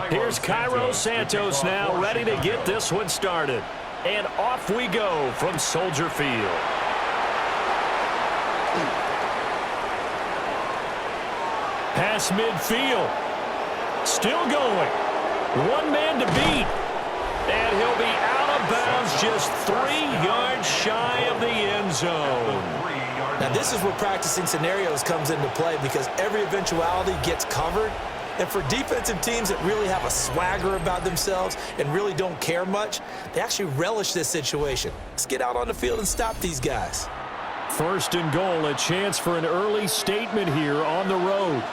Here's Cairo Santos now ready to get this one started. And off we go from Soldier Field. Pass midfield. Still going. One man to beat. And he'll be out of bounds just 3 yards shy of the end zone. Now this is where practicing scenarios comes into play because every eventuality gets covered. And for defensive teams that really have a swagger about themselves and really don't care much, they actually relish this situation. Let's get out on the field and stop these guys. First and goal, a chance for an early statement here on the road.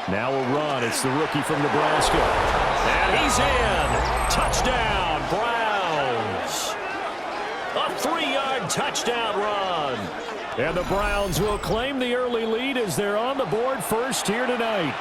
Now a run. It's the rookie from Nebraska. And he's in. Touchdown, Browns. A 3-yard touchdown run. And the Browns will claim the early lead as they're on the board first here tonight.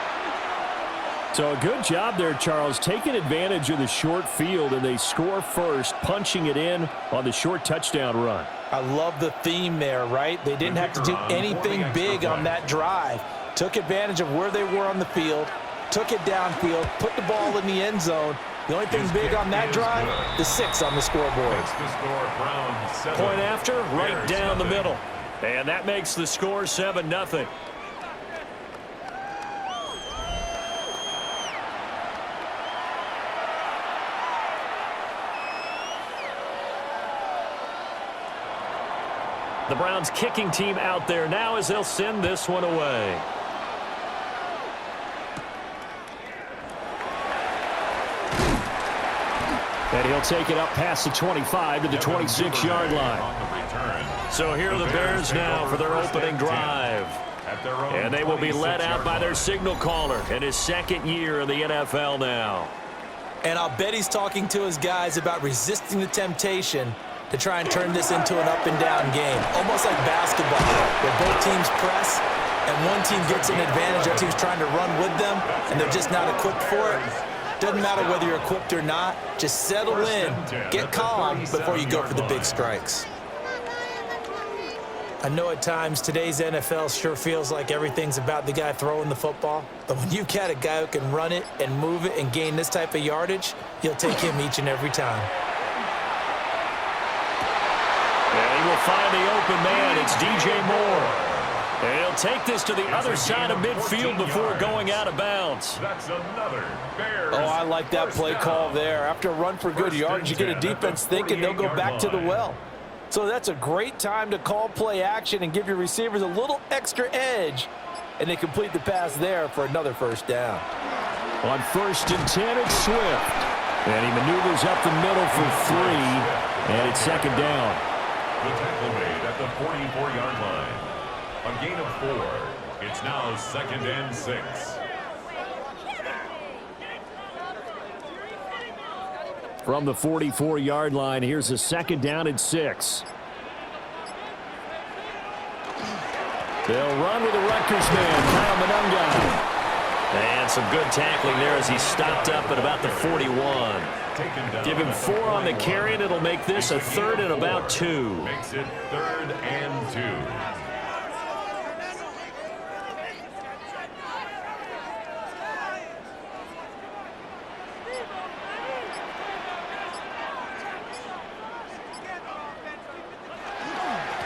So a good job there, Charles, taking advantage of the short field, and they score first, punching it in on the short touchdown run. I love the theme there, right? They didn't have to do anything big on that drive. Took advantage of where they were on the field, took it downfield, put the ball in the end zone. The only thing big on that drive, the 6 on the scoreboard. Point after, right down the middle. And that makes the score 7-0. The Browns kicking team out there now as they'll send this one away. And he'll take it up past the 25 to the 26-yard line. So here are the Bears now for their opening drive. And they will be led out by their signal caller in his second year in the NFL now. And I'll bet he's talking to his guys about resisting the temptation to try and turn this into an up-and-down game. Almost like basketball, where both teams press, and one team gets an advantage, the other team's trying to run with them, and they're just not equipped for it. Doesn't matter whether you're equipped or not. Just settle in, get calm before you go for the big strikes. I know at times today's NFL sure feels like everything's about the guy throwing the football. But when you've got a guy who can run it and move it and gain this type of yardage, you'll take him each and every time. And he will find the open man. It's DJ Moore. And he'll take this to the other side of midfield before going out of bounds. That's another Bears. Oh, I like that play call there. After a run for good yardage, you get a defense thinking they'll go back to the well. So that's a great time to call play action and give your receivers a little extra edge. And they complete the pass there for another first down. On 1st and 10, it's Swift. And he maneuvers up the middle for 3. And it's second down. The tackle made at the 44-yard line. A gain of 4. It's now 2nd and 6. From the 44-yard line, here's a 2nd down and 6. They'll run with the Rutgers man, Kyle Monunga. And some good tackling there as he stopped up at about the 41. Give him 4 on the carry, and it'll make this a 3rd and about 2. Makes it 3rd and 2.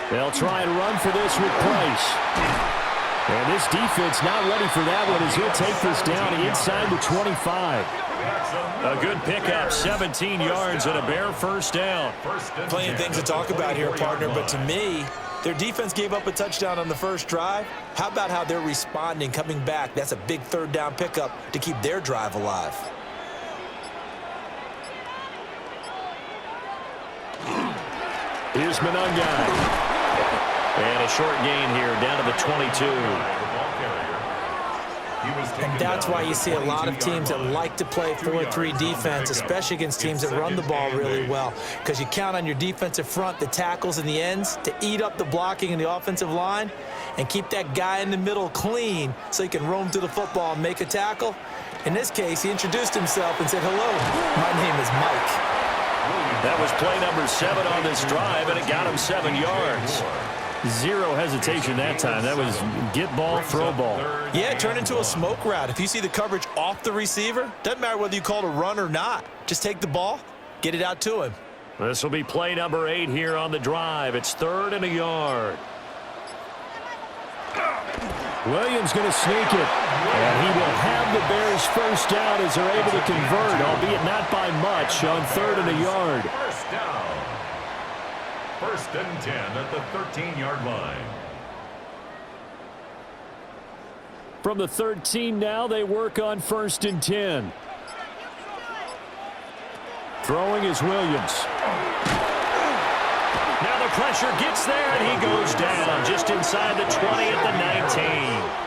They'll try and run for this with Price. And this defense not ready for that one as he'll take this down inside the 25. A good pickup, 17 yards and a bare first down. Plenty of things to talk about here, partner, but to me, their defense gave up a touchdown on the first drive. How about how they're responding, coming back? That's a big 3rd down pickup to keep their drive alive. Here's Monunga. And a short gain here, down to the 22. And that's why you see a lot of teams that like to play 4-3 defense, especially against teams that run the ball really well, because you count on your defensive front, the tackles and the ends, to eat up the blocking in the offensive line and keep that guy in the middle clean so he can roam through the football and make a tackle. In this case, he introduced himself and said, "Hello, my name is Mike." That was play number 7 on this drive, and it got him 7 yards. Zero hesitation that time. That was get ball, throw ball. Yeah, it turned into a smoke route. If you see the coverage off the receiver, doesn't matter whether you call it a run or not. Just take the ball, get it out to him. This will be play number 8 here on the drive. It's 3rd and a yard. Williams going to sneak it. And he will have the Bears first down as they're able to convert, albeit not by much, on 3rd and a yard. First down. 1st and 10 at the 13-yard line. From the 13 now, they work on 1st and 10. Throwing is Williams. Now the pressure gets there, and he goes down just inside the 20 at the 19.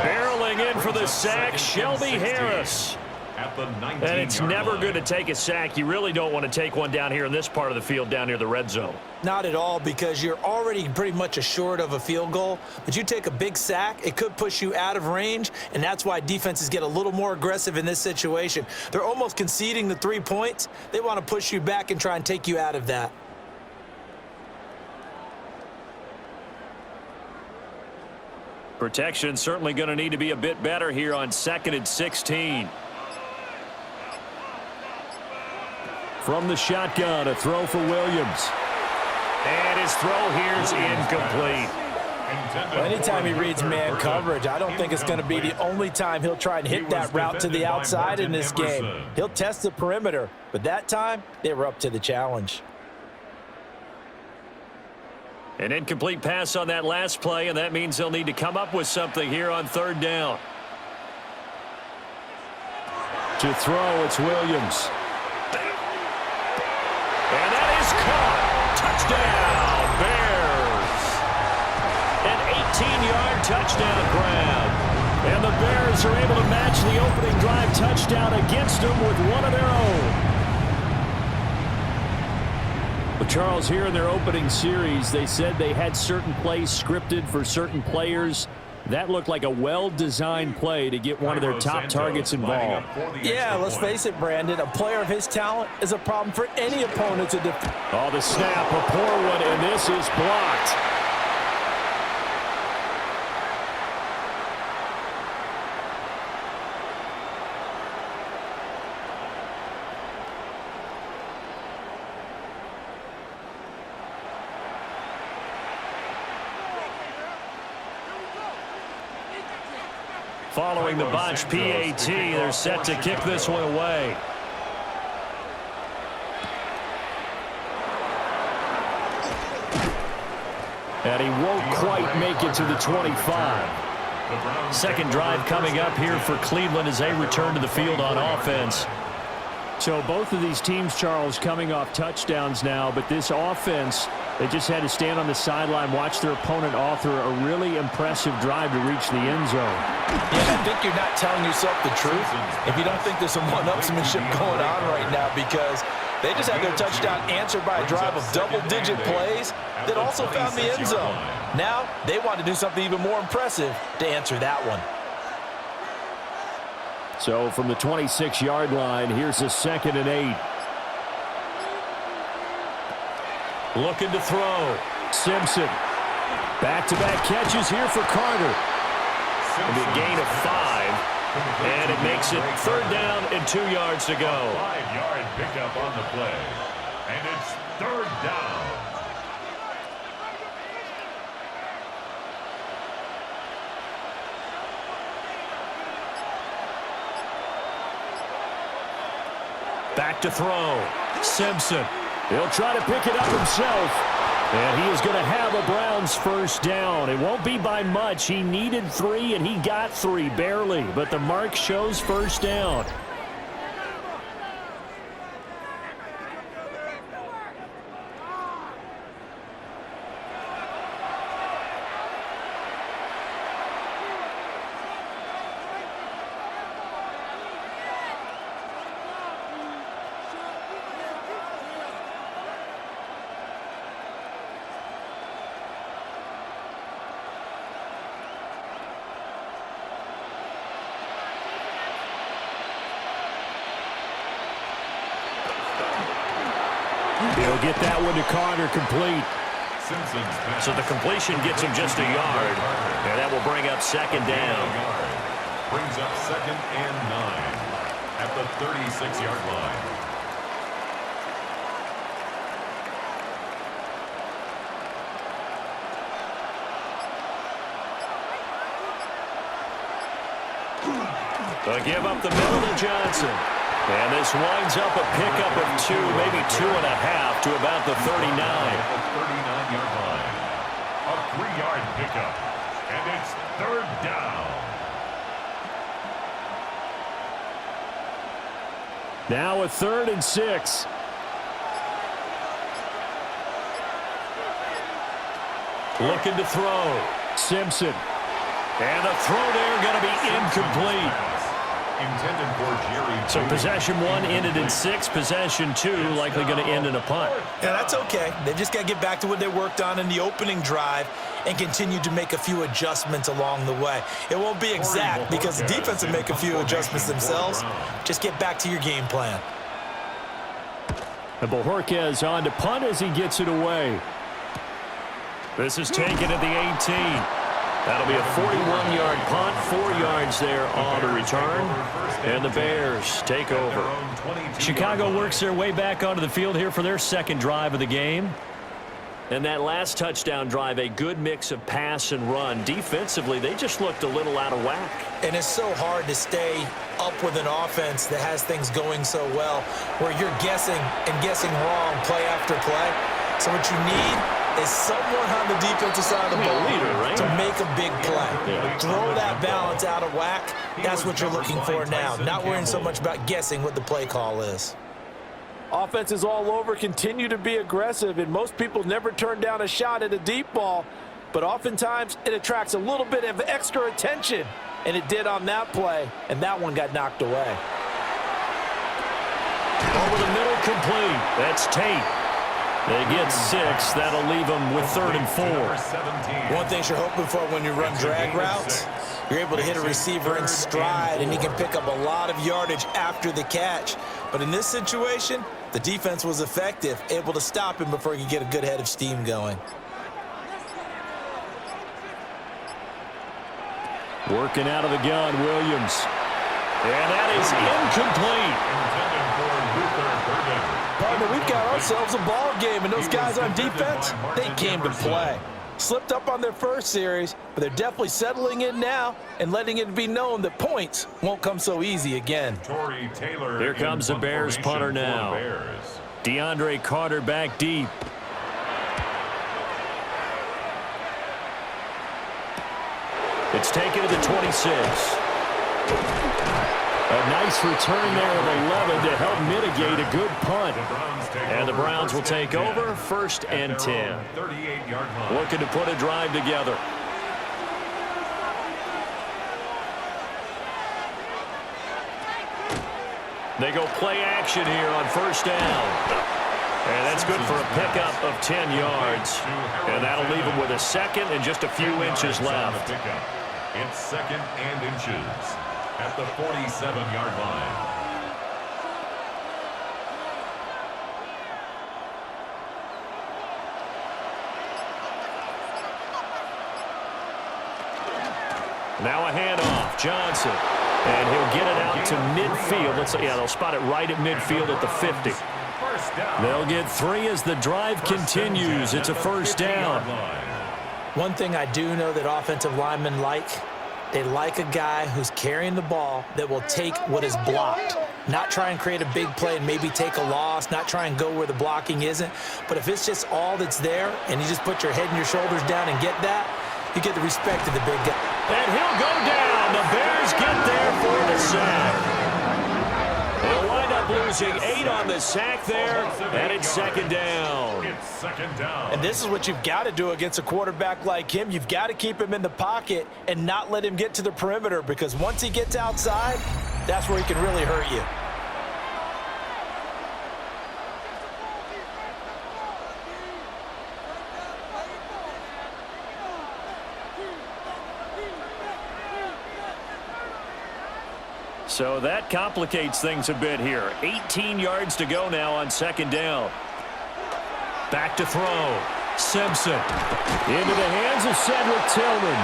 Barreling in for the sack, Shelby Harris. And it's never good to take a sack. You really don't want to take one down here in this part of the field down near the red zone. Not at all, because you're already pretty much assured of a field goal. But you take a big sack, it could push you out of range, and that's why defenses get a little more aggressive in this situation. They're almost conceding the 3 points. They want to push you back and try and take you out of that. Protection certainly going to need to be a bit better here on 2nd and 16. From the shotgun, a throw for Williams. And his throw here is incomplete. Well, anytime he reads man coverage, I don't think it's going to be the only time he'll try and hit that route to the outside in this game. He'll test the perimeter, but that time, they were up to the challenge. An incomplete pass on that last play, and that means they'll need to come up with something here on 3rd down. To throw, it's Williams. And that is caught. Touchdown, Bears. An 18-yard touchdown grab. And the Bears are able to match the opening drive touchdown against them with one of their own. Well, Charles, here in their opening series, they said they had certain plays scripted for certain players. That looked like a well-designed play to get one of their top targets involved. Yeah, let's face it, Brandon. A player of his talent is a problem for any opponent to defend. Oh, the snap, a poor one, and this is blocked. Following the botch PAT, they're set to kick this one away. And he won't quite make it to the 25. Second drive coming up here for Cleveland as they return to the field on offense. So both of these teams, Charles, coming off touchdowns now, but this offense, they just had to stand on the sideline, watch their opponent author a really impressive drive to reach the end zone. Yeah, I think you're not telling yourself the truth if you don't think there's some one-upsmanship going on right now, because they just had their touchdown answered by a drive of double-digit plays that also found the end zone. Now they want to do something even more impressive to answer that one. So from the 26-yard line, here's a 2nd and 8. Looking to throw. Simpson. Back-to-back catches here for Carter. It'll be a gain of 5. And it makes it 3rd down and 2 yards to go. 5-yard pickup on the play. And it's 3rd down. Back to throw. Simpson. He'll try to pick it up himself. And he is going to have a Browns first down. It won't be by much. He needed 3, and he got 3, barely. But the mark shows first down. He'll get that one to Carter complete. Simpson's pass. So the completion gets him just a yard, and that will bring up second down. Brings up 2nd and 9 at the 36-yard line. They'll give up the middle to Johnson. And this winds up a pickup of 2, maybe 2.5 to about the 39. At the 39-yard line. A 3-yard pickup. And it's 3rd down. Now a 3rd and 6. Looking to throw. Simpson. And the throw there going to be incomplete. Intended for Jerry. So possession 1 ended in 6. Possession 2 likely going to end in a punt. Yeah, that's okay. They've just got to get back to what they worked on in the opening drive and continue to make a few adjustments along the way. It won't be exact because the defense will make a few adjustments themselves. Just get back to your game plan. And Bojorquez on to punt as he gets it away. This is taken at the 18. That'll be a 41-yard punt, 4 yards there on the return. And the Bears take over. Chicago works their way back onto the field here for their second drive of the game. And that last touchdown drive, a good mix of pass and run. Defensively, they just looked a little out of whack. And it's so hard to stay up with an offense that has things going so well, where you're guessing and guessing wrong play after play. So what you need is someone on the defensive side of the ball to make a big play. Throw that balance out of whack. That's what you're looking for now. Not worrying so much about guessing what the play call is. Offenses all over continue to be aggressive, and most people never turn down a shot at a deep ball. But oftentimes, it attracts a little bit of extra attention, and it did on that play, and that one got knocked away. Over the middle, complete. That's Tate. They get 6. That'll leave them with 3rd and 4. One thing you're hoping for when you run drag routes, you're able to hit a receiver in stride, and he can pick up a lot of yardage after the catch. But in this situation, the defense was effective, able to stop him before he could get a good head of steam going. Working out of the gun, Williams. And that is incomplete. Partner, we've got ourselves a ball game, and those guys on defense, they came to play. Slipped up on their first series, but they're definitely settling in now and letting it be known that points won't come so easy again. Here comes the Bears punter now. DeAndre Carter back deep. It's taken to the 26. A nice return there of 11 to help mitigate a good punt. And the Browns will take over 1st and 10. Looking to put a drive together. They go play action here on 1st down. And that's good for a pickup of 10 yards. And that'll leave them with a 2nd and just a few inches left. It's 2nd and inches at the 47-yard line. Now a handoff, Johnson. And he'll get it out to midfield. They'll spot it right at midfield at the 50. They'll get 3 as the drive continues. It's a 1st down. One thing I do know that offensive linemen like, they like a guy who's carrying the ball that will take what is blocked. Not try and create a big play and maybe take a loss, not try and go where the blocking isn't. But if it's just all that's there and you just put your head and your shoulders down and get that, you get the respect of the big guy. And he'll go down. The Bears get there for the sack. They'll wind up losing 8 on the sack there, and it's 2nd down. And this is what you've got to do against a quarterback like him. You've got to keep him in the pocket and not let him get to the perimeter, because once he gets outside, that's where he can really hurt you. So that complicates things a bit here. 18 yards to go now on 2nd down. Back to throw. Simpson into the hands of Cedric Tillman.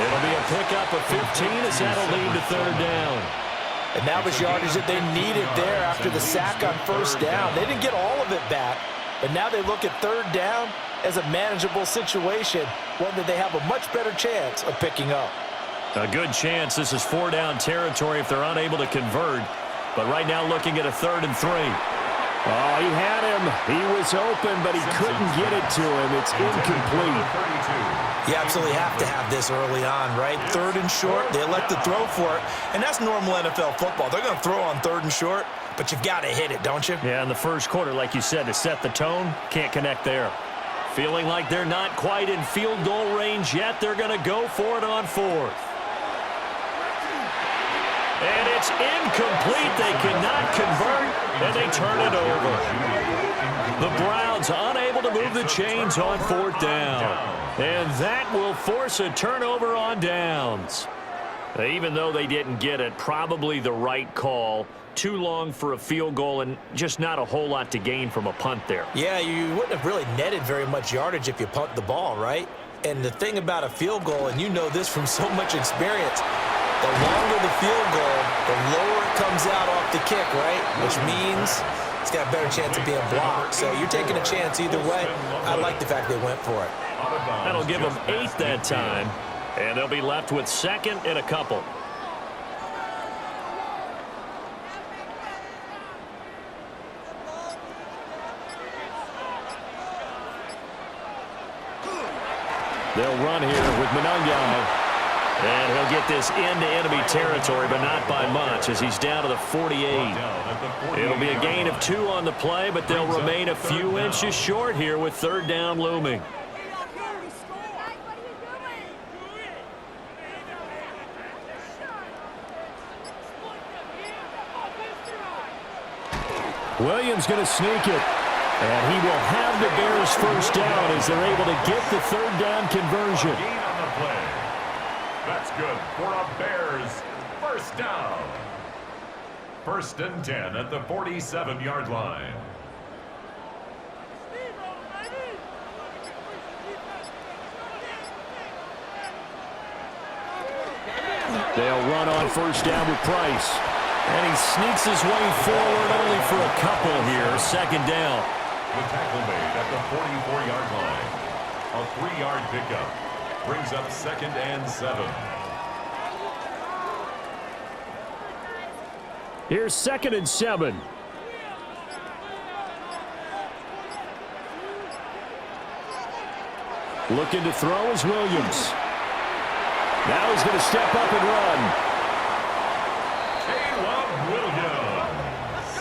It'll be a pickup of 15 as that'll lead to third down. And that was yardage that they needed there after the sack on first down. They didn't get all of it back, but now they look at third down as a manageable situation, one that they have a much better chance of picking up. A good chance this is 4-down territory if they're unable to convert. But right now looking at a 3rd and 3. Oh, he had him. He was open, but he couldn't get it to him. It's incomplete. You absolutely have to have this early on, right? 3rd and short, they elect to throw for it. And that's normal NFL football. They're going to throw on 3rd and short, but you've got to hit it, don't you? Yeah, in the first quarter, like you said, to set the tone, can't connect there. Feeling like they're not quite in field goal range yet, they're going to go for it on 4th. And it's incomplete. They cannot convert, and they turn it over. The Browns unable to move the chains on 4th down. And that will force a turnover on downs. Even though they didn't get it, probably the right call. Too long for a field goal and just not a whole lot to gain from a punt there. Yeah, you wouldn't have really netted very much yardage if you punt the ball, right? And the thing about a field goal, and you know this from so much experience, the longer the field goal, the lower it comes out off the kick, right? Which means it's got a better chance of being blocked. So you're taking a chance either way. I like the fact they went for it. That'll give them 8 that time, and they'll be left with 2nd and a couple. They'll run here with Monangai. And he'll get this into enemy territory, but not by much as he's down to the 48. It'll be a gain of 2 on the play, but they'll remain a few inches short here with 3rd down looming. Williams going to sneak it. And he will have the Bears first down as they're able to get the 3rd down conversion. That's good for a Bears first down. 1st and 10 at the 47-yard line. They'll run on first down with Price. And he sneaks his way forward only for a couple here. 2nd down. The tackle made at the 44-yard line. A 3-yard pickup. Brings up 2nd and 7. Here's 2nd and 7. Looking to throw is Williams. Now he's going to step up and run. Caleb Williams.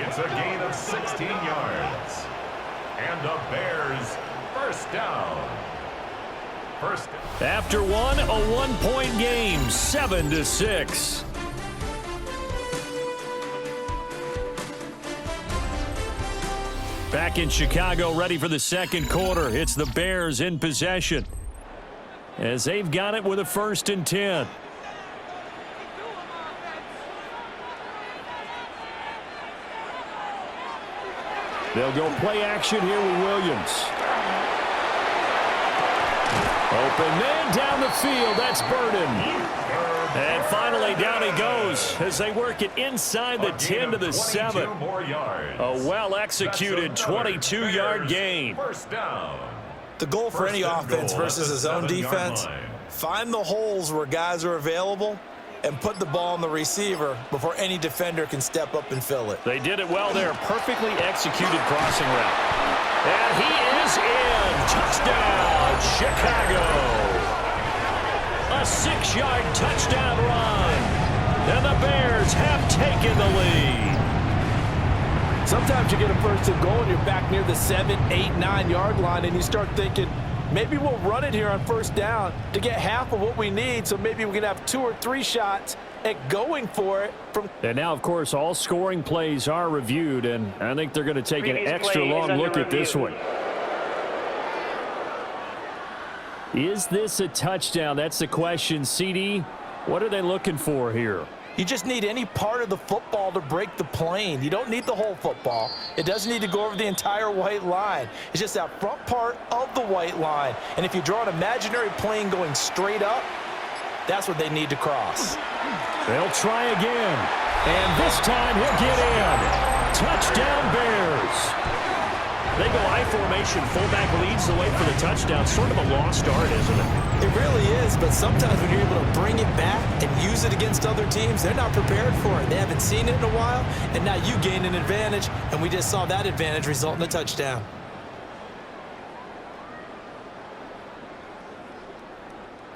It's a gain of 16 yards. And the Bears first down. After one, a 1-point game, 7-6. Back in Chicago, ready for the 2nd quarter. It's the Bears in possession as they've got it with a 1st and 10. They'll go play action here with Williams. Open man down the field. That's Burden. And finally down he goes as they work it inside the 10 to the 7. A well-executed 22-yard gain. First down. The goal for any offense versus his own defense, find the holes where guys are available and put the ball on the receiver before any defender can step up and fill it. They did it well there. Perfectly executed crossing route. And he is in. Touchdown, Chicago. A 6-yard touchdown run. And the Bears have taken the lead. Sometimes you get a 1st and goal and you're back near the 7, 8, 9-yard line and you start thinking, maybe we'll run it here on 1st down to get half of what we need, so maybe we can have 2 or 3 shots at going for it. And now, of course, all scoring plays are reviewed, and I think they're going to take an extra long look at this one. Is this a touchdown? That's the question. CD, what are they looking for here? You just need any part of the football to break the plane. You don't need the whole football. It doesn't need to go over the entire white line. It's just that front part of the white line. And if you draw an imaginary plane going straight up, that's what they need to cross. They'll try again. And this time he'll get in. Touchdown Bears. They go I formation. Fullback leads the way for the touchdown. Sort of a lost art, isn't it? It really is, but sometimes when you're able to bring it back and use it against other teams, they're not prepared for it. They haven't seen it in a while, and now you gain an advantage, and we just saw that advantage result in a touchdown.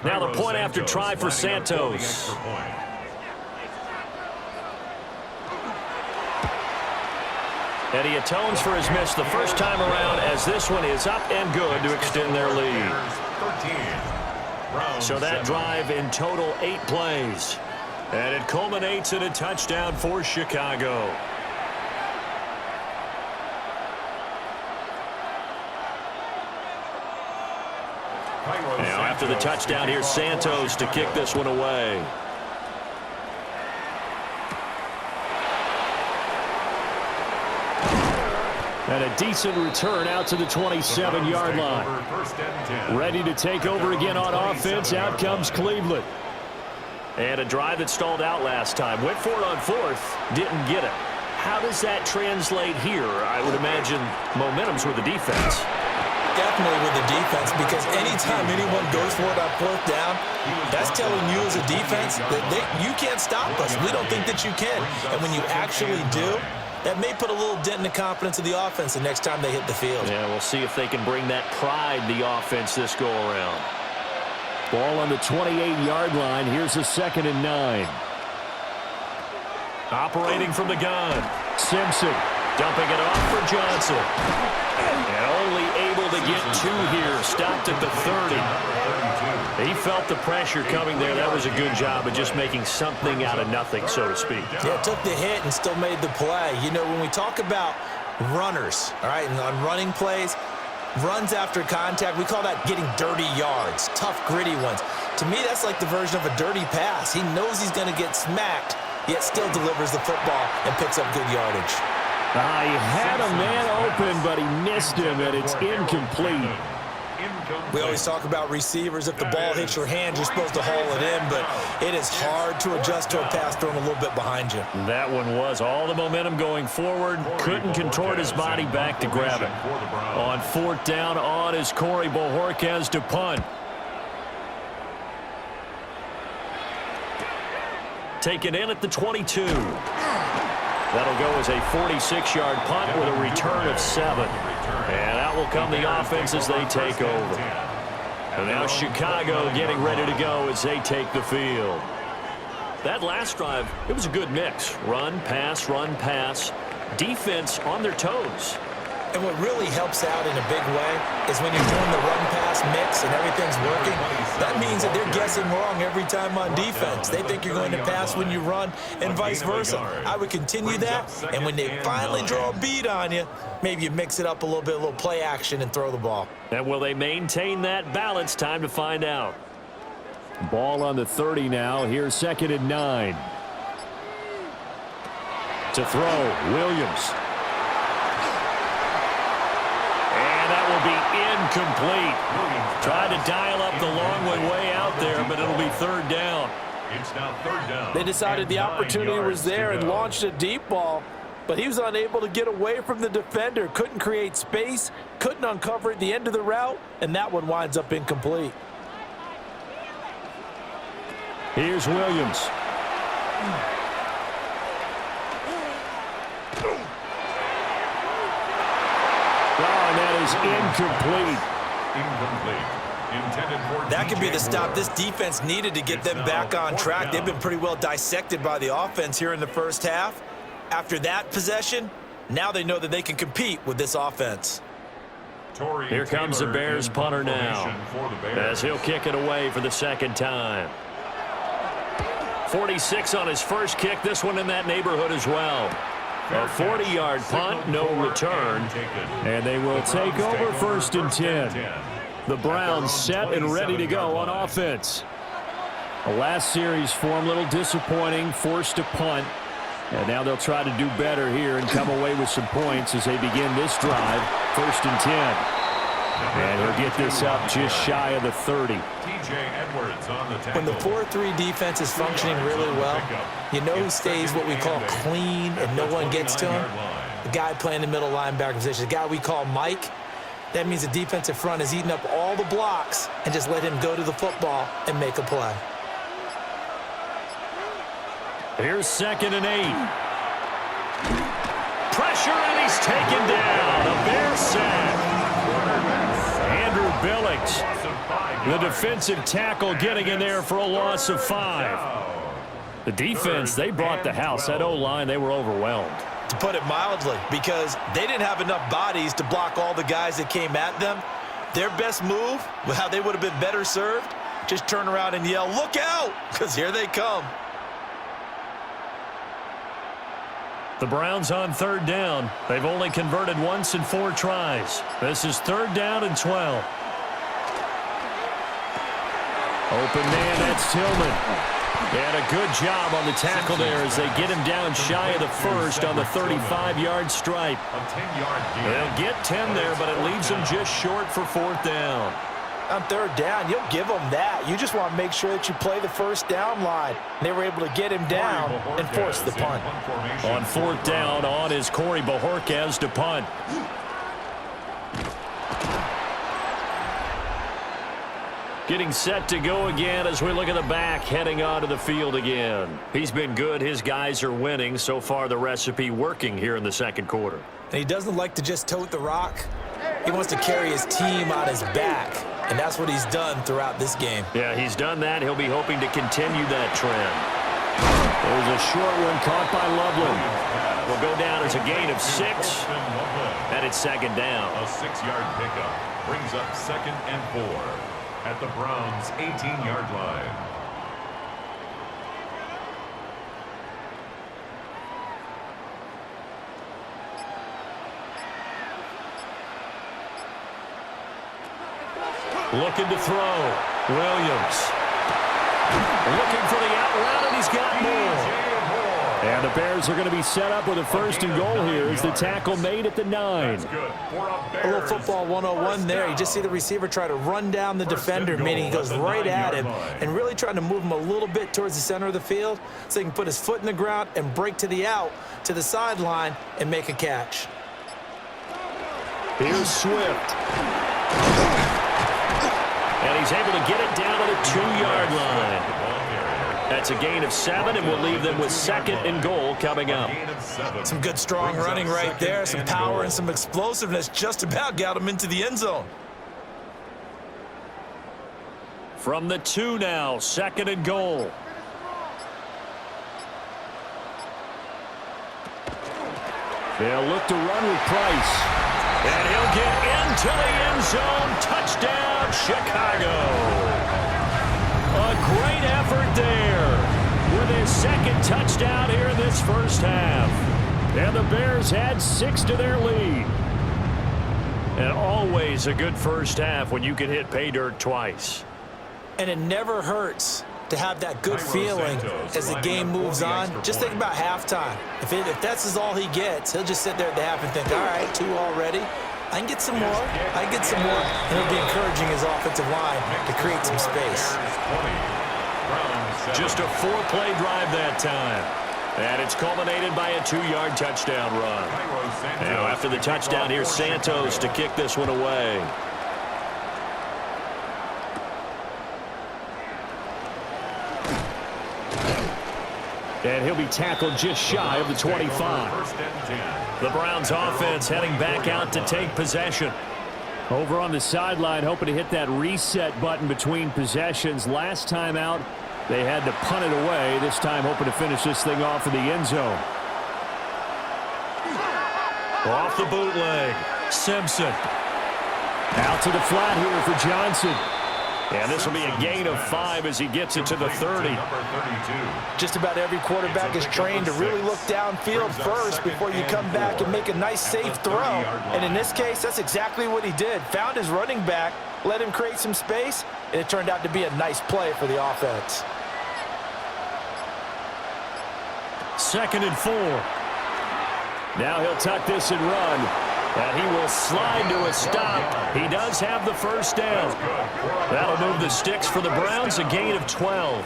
Now the point after try for Santos. And he atones for his miss the first time around, as this one is up and good to extend their lead. So that drive in total 8 plays. And it culminates in a touchdown for Chicago. Now after the touchdown, here's Santos to kick this one away. And a decent return out to the 27-yard line. Ready to take over again on offense. Out comes Cleveland. And a drive that stalled out last time. Went for it on 4th. Didn't get it. How does that translate here? I would imagine momentum's with the defense. Definitely with the defense, because anytime anyone goes for it on 4th down, that's telling you as a defense that you can't stop us. We don't think that you can. And when you actually do, that may put a little dent in the confidence of the offense the next time they hit the field. Yeah, we'll see if they can bring that pride, the offense, this go-around. Ball on the 28-yard line. Here's a 2nd and 9. Operating from the gun. Simpson dumping it off for Johnson. And only able to get 2 here. Stopped at the 30. He felt the pressure coming there. That was a good job of just making something out of nothing, so to speak. Yeah, took the hit and still made the play. You know, when we talk about runners, all right, and on running plays, runs after contact, we call that getting dirty yards, tough, gritty ones. To me, that's like the version of a dirty pass. He knows he's going to get smacked, yet still delivers the football and picks up good yardage. He had a man open, but he missed him, and it's incomplete. We always talk about receivers. If the ball hits your hand, you're supposed to haul it in, but it is hard to adjust to a pass thrown a little bit behind you. That one was all the momentum going forward. Couldn't contort his body back to grab it. On 4th down on is Corey Bojorquez to punt. Taken in at the 22. That'll go as a 46-yard punt with a return of 7. And out will come the offense as they take over. And now Chicago getting ready to go as they take the field. That last drive, it was a good mix. Run, pass, defense on their toes. And what really helps out in a big way is when you're doing the run-pass mix and everything's working, that means that they're guessing wrong every time on defense. They think you're going to pass when you run and vice versa. I would continue that, and when they finally draw a beat on you, maybe you mix it up a little bit, a little play action and throw the ball. And will they maintain that balance? Time to find out. Ball on the 30 now. Here's 2nd and 9. To throw, Williams. Be incomplete. Tried to dial up the long way out there, but it'll be 3rd down. It's now 3rd down. They decided the opportunity was there and launched a deep ball, but he was unable to get away from the defender. Couldn't create space, couldn't uncover at the end of the route, and that one winds up incomplete. Here's Williams. And that is incomplete. That could be the stop this defense needed to get them back on track. They've been pretty well dissected by the offense here in the first half. After that possession, now they know that they can compete with this offense. Here comes the Bears punter now, as he'll kick it away for the 2nd time. 46 on his first kick, this one in that neighborhood as well. A 40-yard punt, no return, and they will take over 1st and 10. The Browns set and ready to go on offense. The last series for him, a little disappointing, forced to punt. And now they'll try to do better here and come away with some points as they begin this drive. 1st and 10. And he'll get this up just shy of the 30. When the 4-3 defense is functioning really well, you know who stays what we call clean and no one gets to him? The guy playing the middle linebacker position, the guy we call Mike. That means the defensive front is eating up all the blocks and just let him go to the football and make a play. Here's 2nd and 8. Pressure, and he's taken down. A Bear sack. Andrew Billings, the defensive tackle, getting in there for a loss of 5. The defense, they brought the house. That O-line, they were overwhelmed. To put it mildly, because they didn't have enough bodies to block all the guys that came at them. Their best move, how they would have been better served, just turn around and yell, "Look out!" because here they come. The Browns on 3rd down. They've only converted once in 4 tries. This is 3rd down and 12. Open man, that's Tillman. And a good job on the tackle there as they get him down shy of the 1st on the 35-yard stripe. They'll get 10 there, but it leaves them just short for 4th down. On 3rd down, you'll give them that. You just want to make sure that you play the 1st down line. They were able to get him down and force the punt. On 4th down, on is Corey Bojorquez to punt. Getting set to go again as we look at the back heading onto the field again. He's been good. His guys are winning. So far, the recipe working here in the 2nd quarter. And he doesn't like to just tote the rock. He wants to carry his team on his back, and that's what he's done throughout this game. Yeah, he's done that. He'll be hoping to continue that trend. There's a short one caught by Loveland. Will go down as a gain of 6, and it's 2nd down. A 6-yard pickup brings up 2nd and 4 at the Browns' 18-yard line. Looking to throw. Williams. Looking for the out route, and he's got more. And the Bears are going to be set up with a 1st and goal here as the tackle made at the 9. A little football 101 there. You just see the receiver try to run down the defender, meaning he goes right at him and really trying to move him a little bit towards the center of the field so he can put his foot in the ground and break to the out, to the sideline, and make a catch. Here's Swift. And he's able to get it down to the 2-yard line. That's a gain of 7, and we'll leave them with 2nd and goal coming up. Some good strong running right there, some power and some explosiveness, just about got him into the end zone. From the 2 now, 2nd and goal. They'll look to run with Price. And he'll get into the end zone. Touchdown, Chicago. A great effort there with his 2nd touchdown here in this 1st half. And the Bears had 6 to their lead. And always a good 1st half when you can hit pay dirt twice. And it never hurts to have that good feeling as the game moves on. Just think about halftime. If that's all he gets, he'll just sit there at the half and think, all right, 2 already. I can get some more. I can get some more. And he'll be encouraging his offensive line to create some space. Just a 4-play drive that time. And it's culminated by a 2-yard touchdown run. Now after the touchdown, here's Santos to kick this one away. And he'll be tackled just shy of the 25. The Browns offense heading back out to take possession. Over on the sideline, hoping to hit that reset button between possessions. Last time out, they had to punt it away. This time hoping to finish this thing off in the end zone. Off the bootleg. Simpson. Out to the flat here for Johnson. And this will be a gain of 5 as he gets it to the 30. Just about every quarterback is trained to really look downfield first before you come back and make a nice, safe throw. And in this case, that's exactly what he did. Found his running back, let him create some space, and it turned out to be a nice play for the offense. 2nd and 4. Now he'll tuck this and run. And he will slide to a stop. He does have the first down. That'll move the sticks for the Browns, a gain of 12.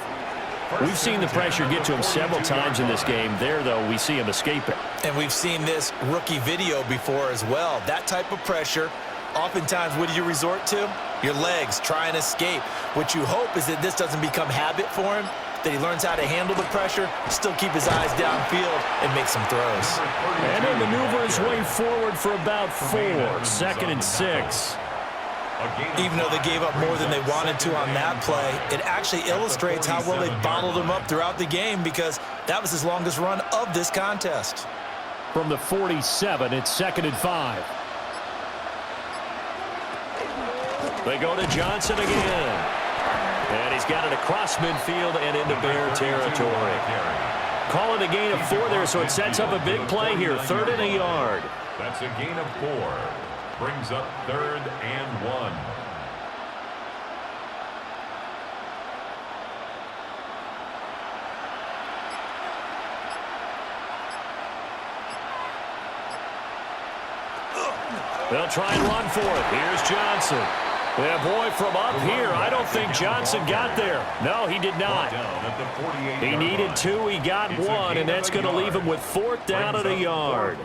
We've seen the pressure get to him several times in this game. There, though, we see him escape it. And we've seen this rookie video before as well. That type of pressure, oftentimes, what do you resort to? Your legs, try and escape. What you hope is that this doesn't become habit for him, that he learns how to handle the pressure, still keep his eyes downfield, and make some throws. And he'll maneuver his way forward for about 4. 2nd and 6. Even though they gave up more than they wanted to on that play, it actually illustrates how well they bottled him up throughout the game, because that was his longest run of this contest. From the 47, it's 2nd and 5. They go to Johnson again. And he's got it across midfield and into Bear territory. Call it a gain of 4 there, so it sets up a big play here. 3rd and a yard. That's a gain of 4. Brings up 3rd and 1. They'll try and run for it. Here's Johnson. Yeah, boy, from up here, I don't think Johnson got there. No, he did not. He needed 2, he got 1, and that's going to leave him with 4th down and a yard.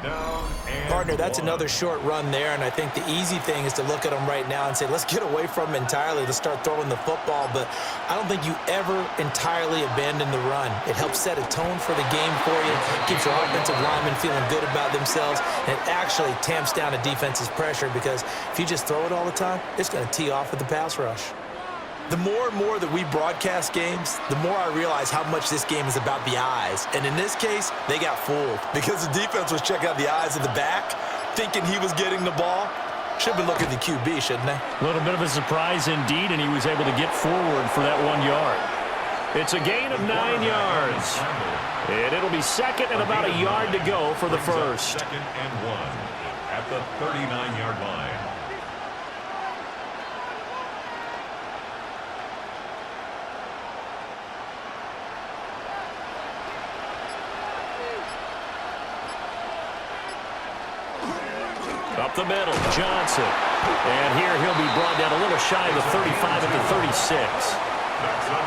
Partner, that's another short run there, and I think the easy thing is to look at him right now and say, let's get away from him entirely. Let's start throwing the football, but I don't think you ever entirely abandon the run. It helps set a tone for the game for you, keeps your offensive linemen feeling good about themselves, and it actually tamps down a defense's pressure, because if you just throw it all the time, it's going to tee off with the pass rush. The more and more that we broadcast games, the more I realize how much this game is about the eyes. And in this case, they got fooled because the defense was checking out the eyes of the back, thinking he was getting the ball. Should have been looking at the QB, shouldn't they? A little bit of a surprise indeed, and he was able to get forward for that 1 yard. It's a gain of 9 yards. And it'll be 2nd and about a yard to go for the first. 2nd and 1 at the 39-yard line. Up the middle, Johnson. And here he'll be brought down a little shy of the 35 at the 36.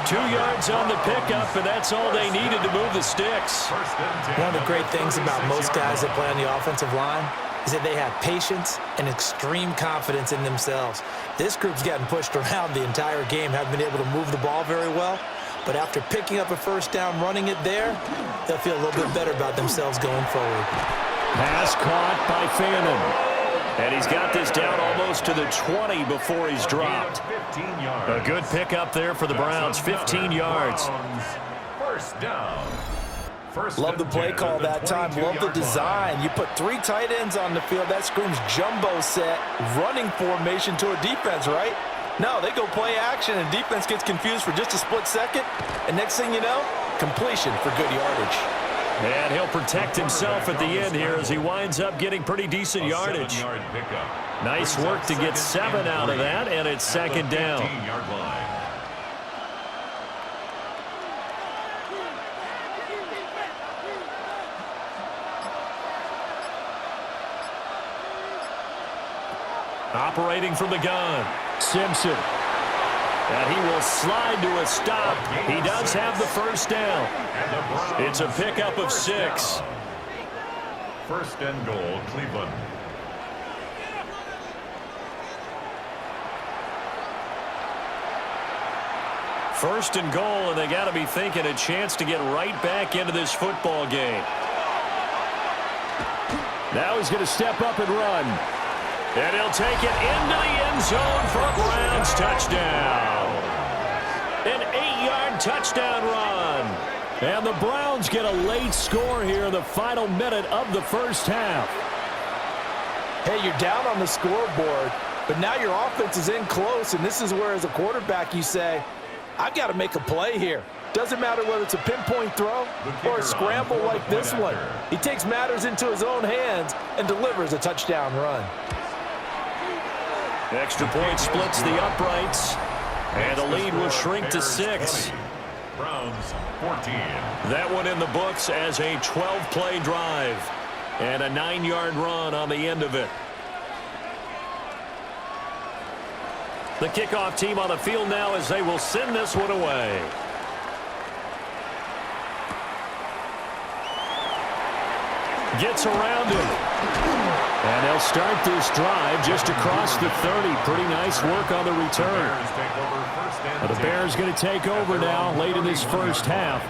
2 yards on the pickup, and that's all they needed to move the sticks. One of the great things about most guys that play on the offensive line is that they have patience and extreme confidence in themselves. This group's gotten pushed around the entire game, haven't been able to move the ball very well. But after picking up a first down, running it there, they'll feel a little bit better about themselves going forward. Pass caught by Fannin. And he's got this down almost to the 20 before he's dropped. A good pickup there for the Browns, 15 yards. First down. Love the play call that time. Love the design. You put 3 tight ends on the field. That screams jumbo set, running formation to a defense, right? No, they go play action, and defense gets confused for just a split second. And next thing you know, completion for good yardage. And he'll protect himself at the end here as he winds up getting pretty decent yardage. Nice work to get 7 out of that, and it's 2nd down. Operating from the gun, Simpson. And he will slide to a stop. He does have the first down. It's a pickup of 6. First and goal, Cleveland. First and goal, and they got to be thinking a chance to get right back into this football game. Now he's going to step up and run. And he'll take it into the end zone for a Browns touchdown. An 8-yard touchdown run. And the Browns get a late score here in the final minute of the first half. Hey, you're down on the scoreboard, but now your offense is in close, and this is where, as a quarterback, you say, I've got to make a play here. Doesn't matter whether it's a pinpoint throw or a scramble like this one. He takes matters into his own hands and delivers a touchdown run. Extra point splits the uprights, and the lead will shrink to 6. Browns 14. That one in the books as a 12-play drive. And a 9-yard run on the end of it. The kickoff team on the field now as they will send this one away. Gets around him. And they'll start this drive just across the 30. Pretty nice work on the return. The Bears going to take over now late in this first half.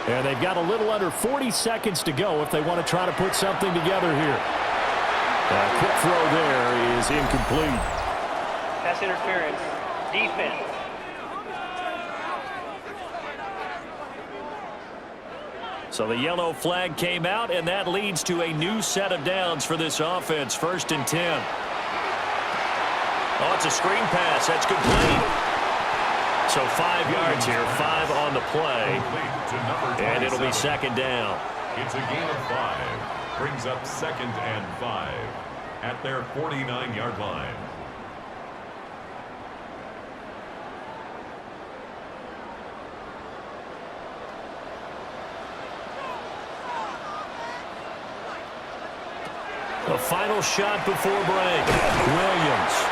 And they've got a little under 40 seconds to go if they want to try to put something together here. A quick throw there is incomplete. Pass interference. Defense. So the yellow flag came out, and that leads to a new set of downs for this offense. 1st and 10. Oh, it's a screen pass. That's complete. So 5 yards here, 5 on the play. And it'll be 2nd down. It's a gain of 5. Brings up 2nd and 5 at their 49-yard line. The final shot before break. Williams.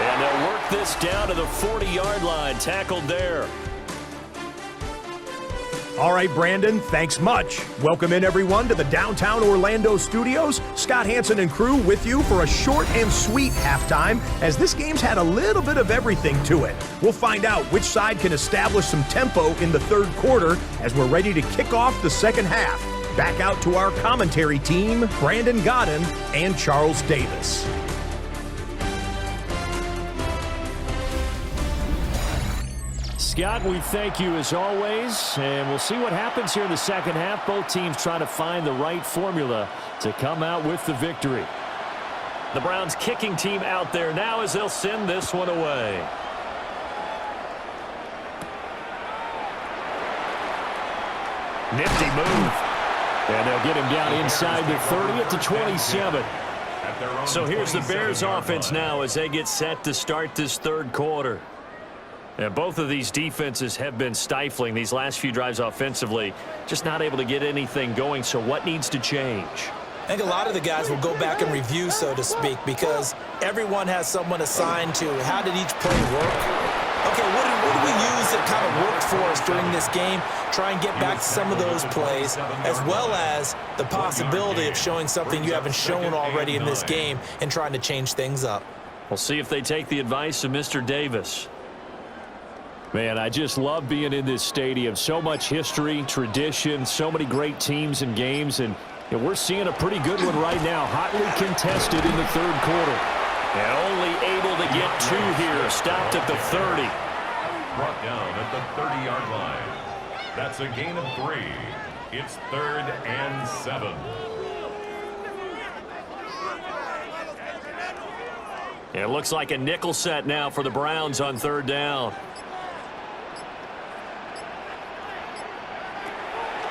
And they'll work this down to the 40-yard line. Tackled there. All right, Brandon, thanks much. Welcome in, everyone, to the downtown Orlando studios. Scott Hansen and crew with you for a short and sweet halftime, as this game's had a little bit of everything to it. We'll find out which side can establish some tempo in the 3rd quarter as we're ready to kick off the 2nd half. Back out to our commentary team, Brandon Godden and Charles Davis. Scott, we thank you as always, and we'll see what happens here in the 2nd half. Both teams trying to find the right formula to come out with the victory. The Browns kicking team out there now as they'll send this one away. Nifty move. And they'll get him down inside the 30 at the 27. So here's the Bears offense now as they get set to start this 3rd quarter. And both of these defenses have been stifling these last few drives offensively. Just not able to get anything going. So what needs to change? I think a lot of the guys will go back and review, so to speak, because everyone has someone assigned to how did each play work. Okay, what did we use that kind of worked for us during this game? Try and get back to some of those plays, as well as the possibility of showing something you haven't shown already in this game and trying to change things up. We'll see if they take the advice of Mr. Davis. Man, I just love being in this stadium. So much history, tradition, so many great teams and games, and we're seeing a pretty good one right now. Hotly contested in the 3rd quarter. And only able to get 2 here. Stopped at the 30. Brought down at the 30-yard line. That's a gain of 3. It's 3rd and 7. It looks like a nickel set now for the Browns on 3rd down.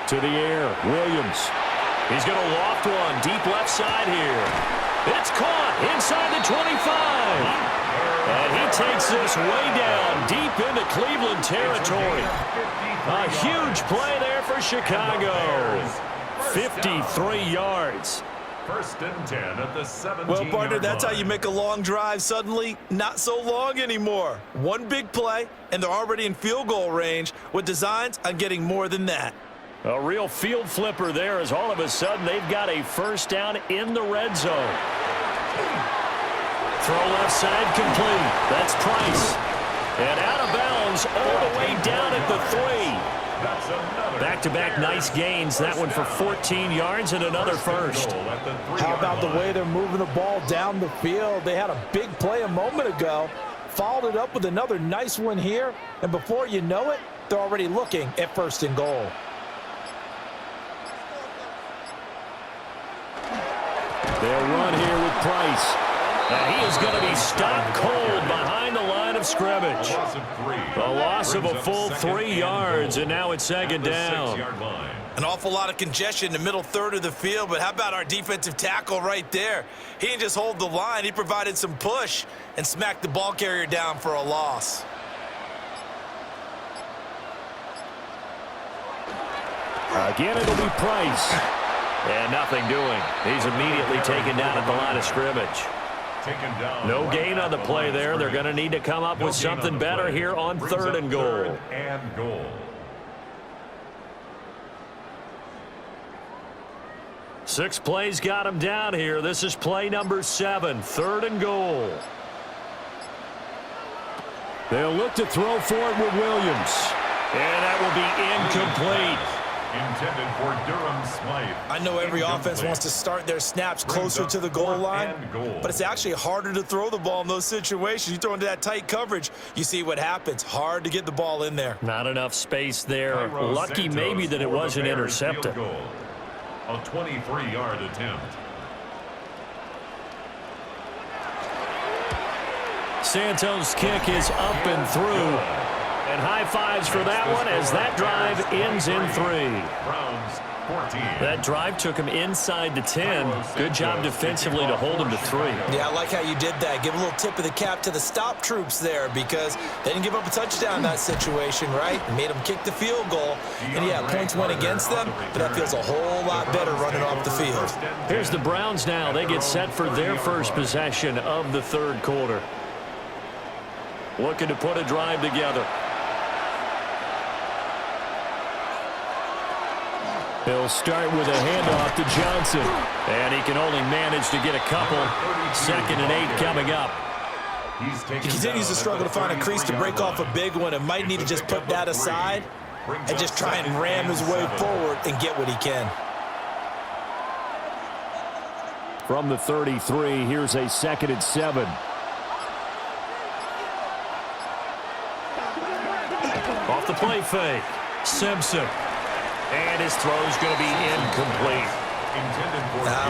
To the air, Williams. He's going to loft one deep left side here. It's caught inside the 25. And he takes this way down deep into Cleveland territory. A huge play there for Chicago. 53 yards. 1st and 10 at the 17-yard Well, line. partner, that's how you make a long drive suddenly not so long anymore. One big play, and they're already in field goal range with designs on getting more than that. A real field flipper there as all of a sudden they've got a 1st down in the red zone. Throw left side complete. That's Price. And out of bounds all the way down at the 3. Back-to-back nice gains. That one for 14 yards and another 1st. How about the way they're moving the ball down the field? They had a big play a moment ago. Followed it up with another nice one here. And before you know it, they're already looking at 1st and goal. They'll run here with Price. And he is going to be stopped cold behind the line of scrimmage. A loss of a full 3 yards, and now it's 2nd down. An awful lot of congestion in the middle 3rd of the field, but how about our defensive tackle right there? He didn't just hold the line. He provided some push and smacked the ball carrier down for a loss. Again, it'll be Price. And nothing doing. He's immediately taken down at the line of scrimmage. No gain on the play there. They're going to need to come up with something better here on 3rd and goal. 6 plays got him down here. This is play number 7, 3rd and goal. They'll look to throw for it with Williams. And that will be incomplete. Intended for Durham Smythe. I know every offense wants to start their snaps closer to the goal line, but it's actually harder to throw the ball in those situations. You throw into that tight coverage, you see what happens. Hard to get the ball in there. Not enough space there. Lucky maybe that it wasn't intercepted. A 23-yard attempt. Santos' kick is up and through. And high fives for that one as that drive ends in 3. Browns 14. That drive took him inside the 10. Good job defensively to hold him to 3. Yeah, I like how you did that. Give a little tip of the cap to the stop troops there because they didn't give up a touchdown in that situation, right? Made them kick the field goal. And, yeah, points went against them, but that feels a whole lot better running off the field. Here's the Browns now. They get set for their first possession of the 3rd quarter. Looking to put a drive together. He'll start with a handoff to Johnson. And he can only manage to get a couple. 2nd and 8 coming up. He continues to struggle to find a crease to break off a big one and might need to just put that aside and just try and ram his way forward and get what he can. From the 33, here's a 2nd and 7. Off the play fake. Simpson. And his throw's going to be incomplete.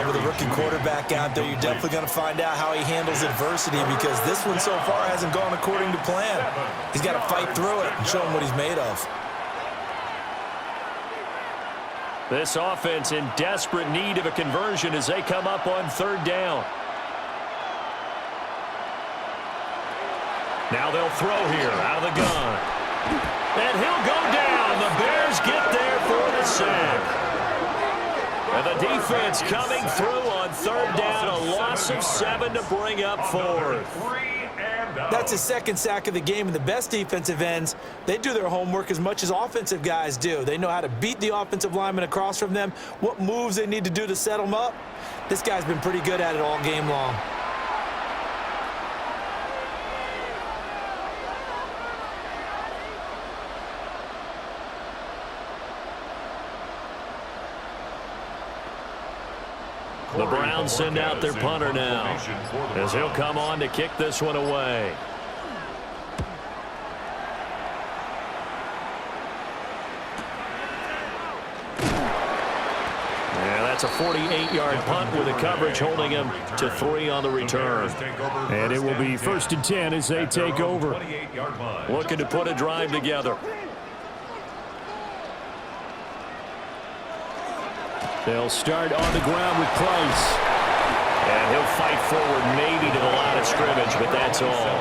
With a rookie quarterback out there, you're definitely going to find out how he handles adversity because this one so far hasn't gone according to plan. He's got to fight through it and show him what he's made of. This offense in desperate need of a conversion as they come up on 3rd down. Now they'll throw here out of the gun. And he'll go down. The Bears get there for the sack. And the defense coming through on 3rd down. A loss of 7 to bring up 4th. That's his 2nd sack of the game, and the best defensive ends, they do their homework as much as offensive guys do. They know how to beat the offensive lineman across from them, what moves they need to do to set them up. This guy's been pretty good at it all game long. The Browns send out their punter now as he'll come on to kick this one away. Yeah, that's a 48-yard punt with the coverage holding him to 3 on the return. And it will be 1st and 10 as they take over. Looking to put a drive together. They'll start on the ground with Price. And he'll fight forward maybe to the line of scrimmage, but that's all.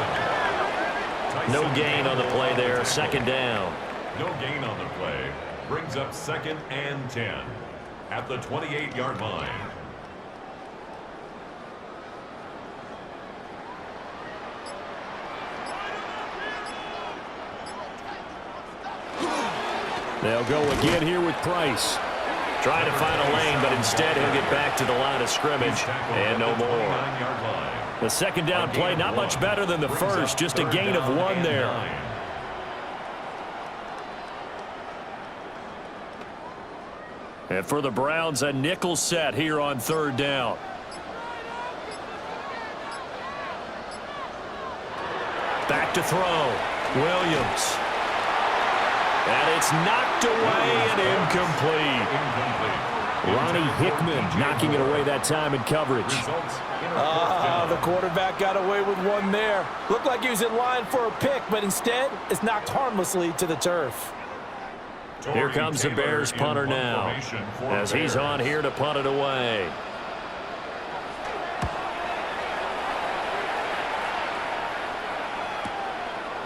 No gain on the play there. 2nd down. No gain on the play. Brings up 2nd and 10 at the 28-yard line. They'll go again here with Price. Trying to find a lane, but instead he'll get back to the line of scrimmage and no more. The 2nd down play, not much better than the first, just a gain of 1 there. And for the Browns, a nickel set here on 3rd down. Back to throw. Williams. And it's knocked away and incomplete. Ronnie Hickman knocking it away that time in coverage. The quarterback got away with one there. Looked like he was in line for a pick, but instead it's knocked harmlessly to the turf. Here comes the Bears punter now as he's on here to punt it away.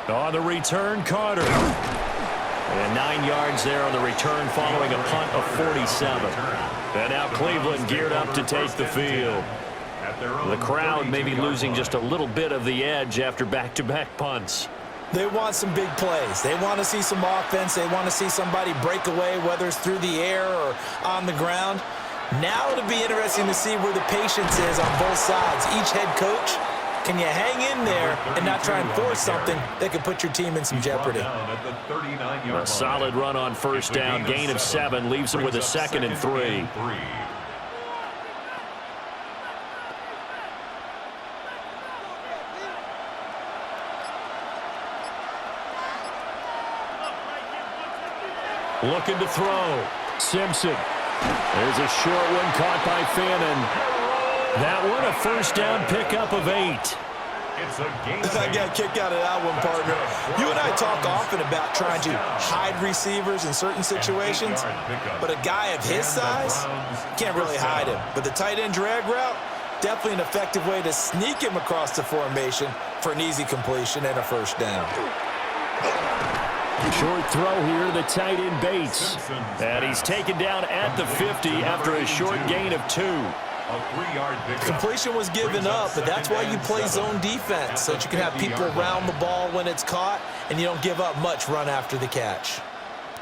On the return, Carter. And 9 yards there on the return following a punt of 47. And now Cleveland geared up to take the field. The crowd may be losing just a little bit of the edge after back-to-back punts. They want some big plays. They want to see some offense. They want to see somebody break away, whether it's through the air or on the ground. Now it'll be interesting to see where the patience is on both sides. Each head coach, can you hang in there and not try and force something that could put your team in some jeopardy? A solid run on first down. Gain of 7 leaves them with a 2nd and 3. Looking to throw. Simpson. There's a short one caught by Fannin. That one a first down pickup of 8. I got a kick out of that one, partner. You and I talk often about trying to hide receivers in certain situations, but a guy of his size can't really hide him. But the tight end drag route, definitely an effective way to sneak him across the formation for an easy completion and a first down. Short throw here to the tight end Bates. And he's taken down at the 50 after a short gain of 2. Completion was given up, but that's why you play zone defense, so that you can have people around the ball when it's caught, and you don't give up much run after the catch.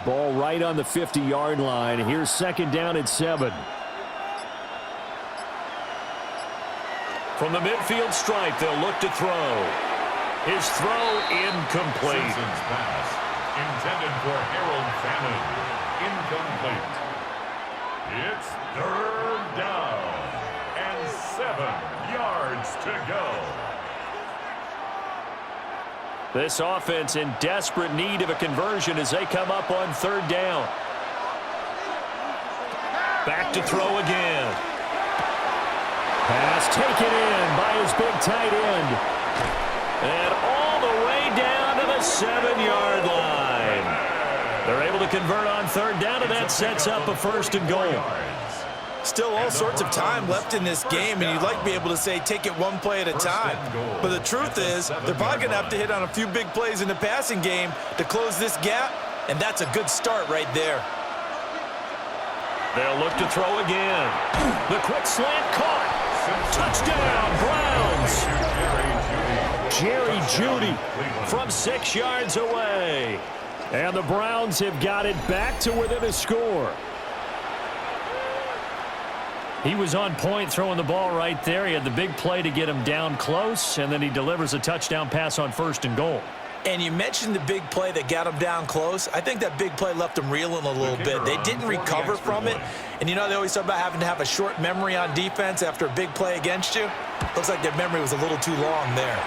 Ball right on the 50-yard line. Here's 2nd down and 7. From the midfield stripe, they'll look to throw. His throw incomplete. Simpson's pass intended for Harold Fannin. Incomplete. It's 3rd down and 7 yards to go. This offense in desperate need of a conversion as they come up on 3rd down. Back to throw again. Pass taken in by his big tight end. And all the way down to the 7-yard line. They're able to convert on 3rd down, and that sets up a 1st and goal. Still all sorts of time left in this game, and you'd like to be able to say take it one play at a time. But the truth is, they're probably going to have to hit on a few big plays in the passing game to close this gap, and that's a good start right there. They'll look to throw again. The quick slant caught. Touchdown, Browns. Jerry Jeudy from 6 yards away. And the Browns have got it back to within a score. He was on point throwing the ball right there. He had the big play to get him down close, and then he delivers a touchdown pass on 1st and goal. And you mentioned the big play that got him down close. I think that big play left him reeling a little bit. They didn't recover from it. And you know, they always talk about having to have a short memory on defense after a big play against you. Looks like their memory was a little too long there.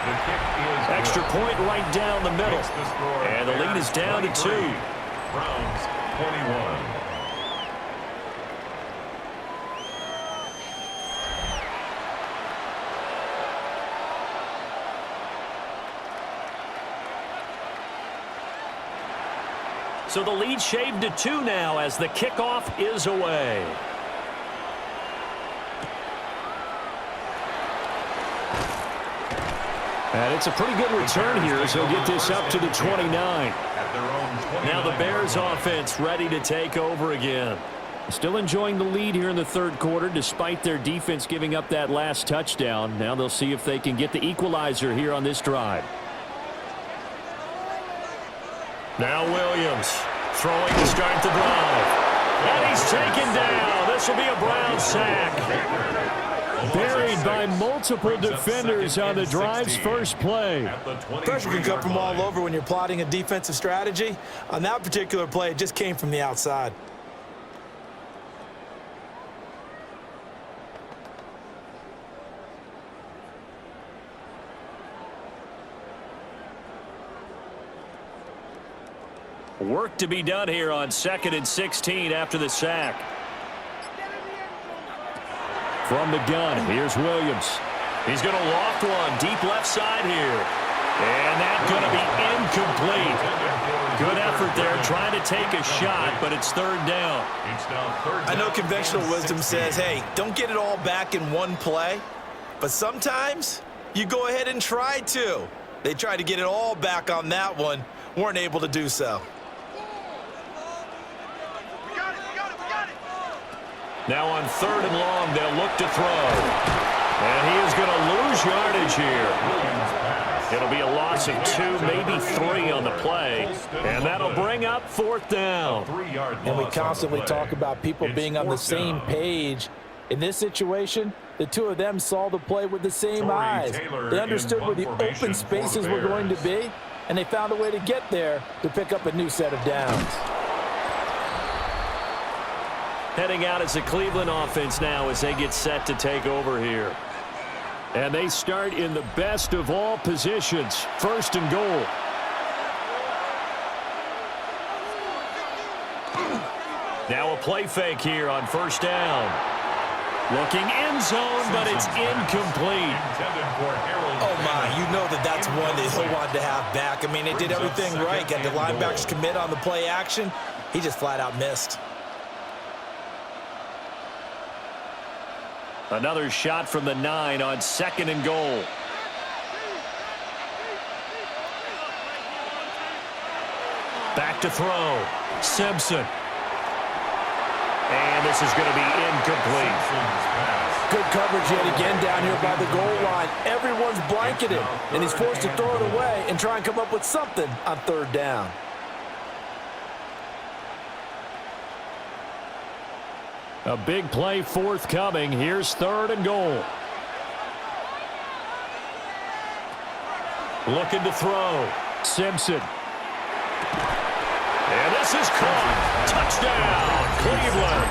Extra point right down the middle. And the lead is down to 2. Browns 21. So the lead shaved to 2 now as the kickoff is away. And it's a pretty good return here as he'll get this up to the 29. Now the Bears offense ready to take over again. Still enjoying the lead here in the 3rd quarter despite their defense giving up that last touchdown. Now they'll see if they can get the equalizer here on this drive. Now Williams throwing to start the drive. And he's taken down. This will be a Brown sack. Buried by multiple defenders on the drive's first play. Pressure can come from all over when you're plotting a defensive strategy. On that particular play, it just came from the outside. Work to be done here on 2nd and 16 after the sack. From the gun, here's Williams. He's going to loft one deep left side here. And that's going to be incomplete. Good effort there trying to take a shot, but it's 3rd down. I know conventional wisdom says, hey, don't get it all back in one play. But sometimes you go ahead and try to. They tried to get it all back on that one. Weren't able to do so. Now on 3rd and long, they'll look to throw. And he is going to lose yardage here. It'll be a loss of 2, maybe 3 on the play. And that'll bring up 4th down. And we constantly talk about people being on the same page. In this situation, the two of them saw the play with the same eyes. They understood where the open spaces were going to be, and they found a way to get there to pick up a new set of downs. Heading out as the Cleveland offense now as they get set to take over here. And they start in the best of all positions, 1st and goal. Now a play fake here on 1st down. Looking end zone, but it's incomplete. Oh, my, you know that's one that he'll want to have back. I mean, they did everything right. Got the linebackers commit on the play action. He just flat out missed. Another shot from the 9 on 2nd and goal. Back to throw. Simpson. And this is going to be incomplete. Good coverage yet again down here by the goal line. Everyone's blanketed, and he's forced to throw it away and try and come up with something on 3rd down. A big play forthcoming. Here's 3rd and goal. Looking to throw. Simpson. And this is caught. Touchdown, Cleveland.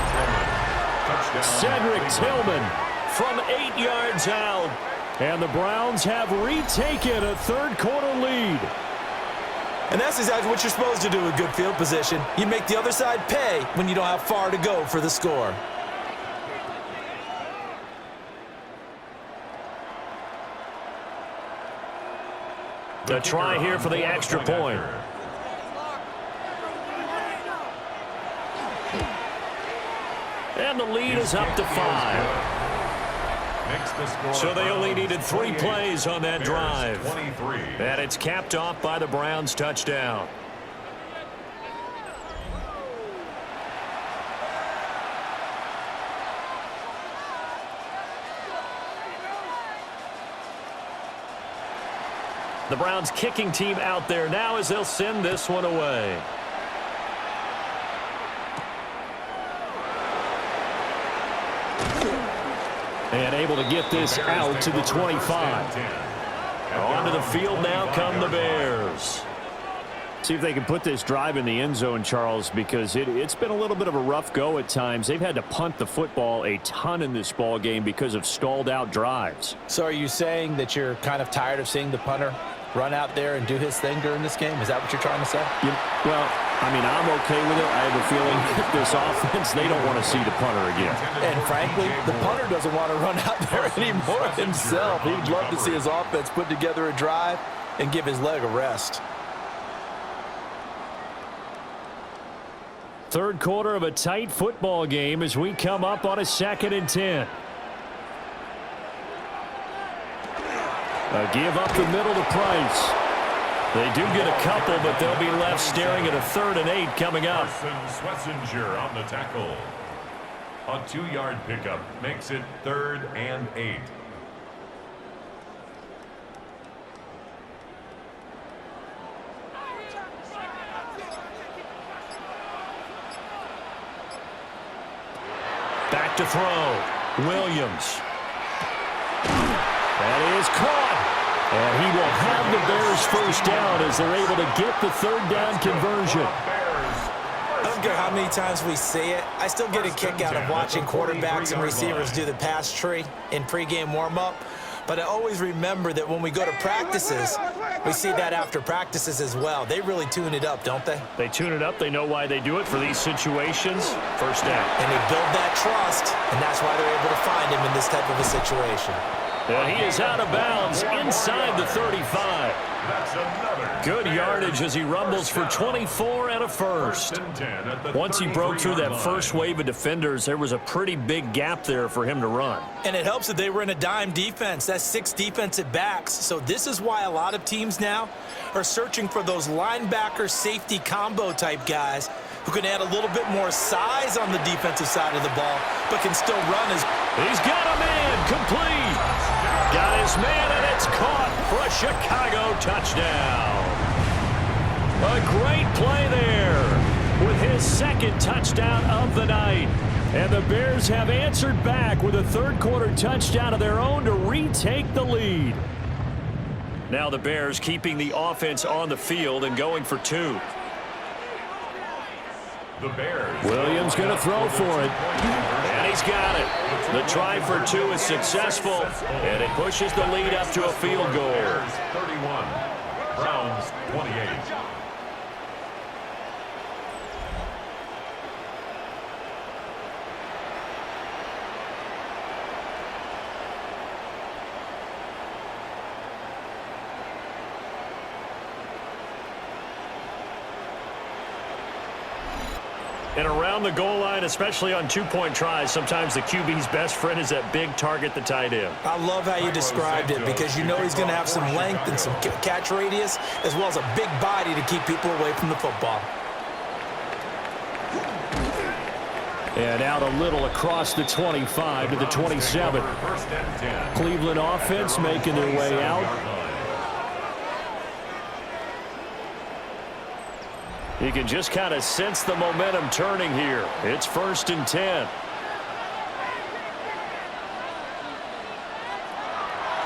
Cedric Tillman from 8 yards out. And the Browns have retaken a 3rd quarter lead. And that's exactly what you're supposed to do with good field position. You make the other side pay when you don't have far to go for the score. The try here for the extra point. And the lead is up to 5. So they only needed 3 plays on that drive. And it's capped off by the Browns' touchdown. The Browns kicking team out there now as they'll send this one away. And able to get this out to the 25. Onto the field now come the Bears. See if they can put this drive in the end zone, Charles, because it's been a little bit of a rough go at times. They've had to punt the football a ton in this ball game because of stalled out drives. So are you saying that you're kind of tired of seeing the punter run out there and do his thing during this game? Is that what you're trying to say? Yeah, well, I mean, I'm okay with it. I have a feeling if this offense, they don't want to see the punter again. And frankly, the punter doesn't want to run out there anymore himself. He'd love to see his offense put together a drive and give his leg a rest. 3rd quarter of a tight football game as we come up on a 2nd and 10. A give up the middle to Price. They do get a couple, but they'll be left staring at a 3rd and 8 coming up. Swessinger on the tackle. A 2-yard pickup makes it 3rd and 8. Back to throw. Williams. That is caught. And he will have the Bears first down as they're able to get the 3rd down conversion. I don't care how many times we see it. I still get a kick out of watching quarterbacks and receivers do the pass tree in pregame warm-up. But I always remember that when we go to practices, we see that after practices as well. They really tune it up, don't they? They tune it up. They know why they do it for these situations. First down. And they build that trust, and that's why they're able to find him in this type of a situation. And he is out of bounds inside the 35. That's another Good yardage as he rumbles for 24 and a first. Once he broke through that first wave of defenders, there was a pretty big gap there for him to run. And it helps that they were in a dime defense. That's 6 defensive backs. So this is why a lot of teams now are searching for those linebacker safety combo type guys who can add a little bit more size on the defensive side of the ball, but can still run as... He's got a man, complete. Got his man, and it's caught for a Chicago touchdown. A great play there with his second touchdown of the night. And the Bears have answered back with a third-quarter touchdown of their own to retake the lead. Now the Bears keeping the offense on the field and going for 2. The Bears. Williams going to throw for it. And he's got it. The try for 2 is successful, and it pushes the lead up to a field goal. Bears 31, Browns 28. And around the goal line, especially on 2-point tries, sometimes the QB's best friend is that big target, the tight end. I love how you described it because you know he's going to have some length and some catch radius as well as a big body to keep people away from the football. And out a little across the 25 to the 27. Cleveland offense making their way out. You can just kind of sense the momentum turning here. It's 1st and 10.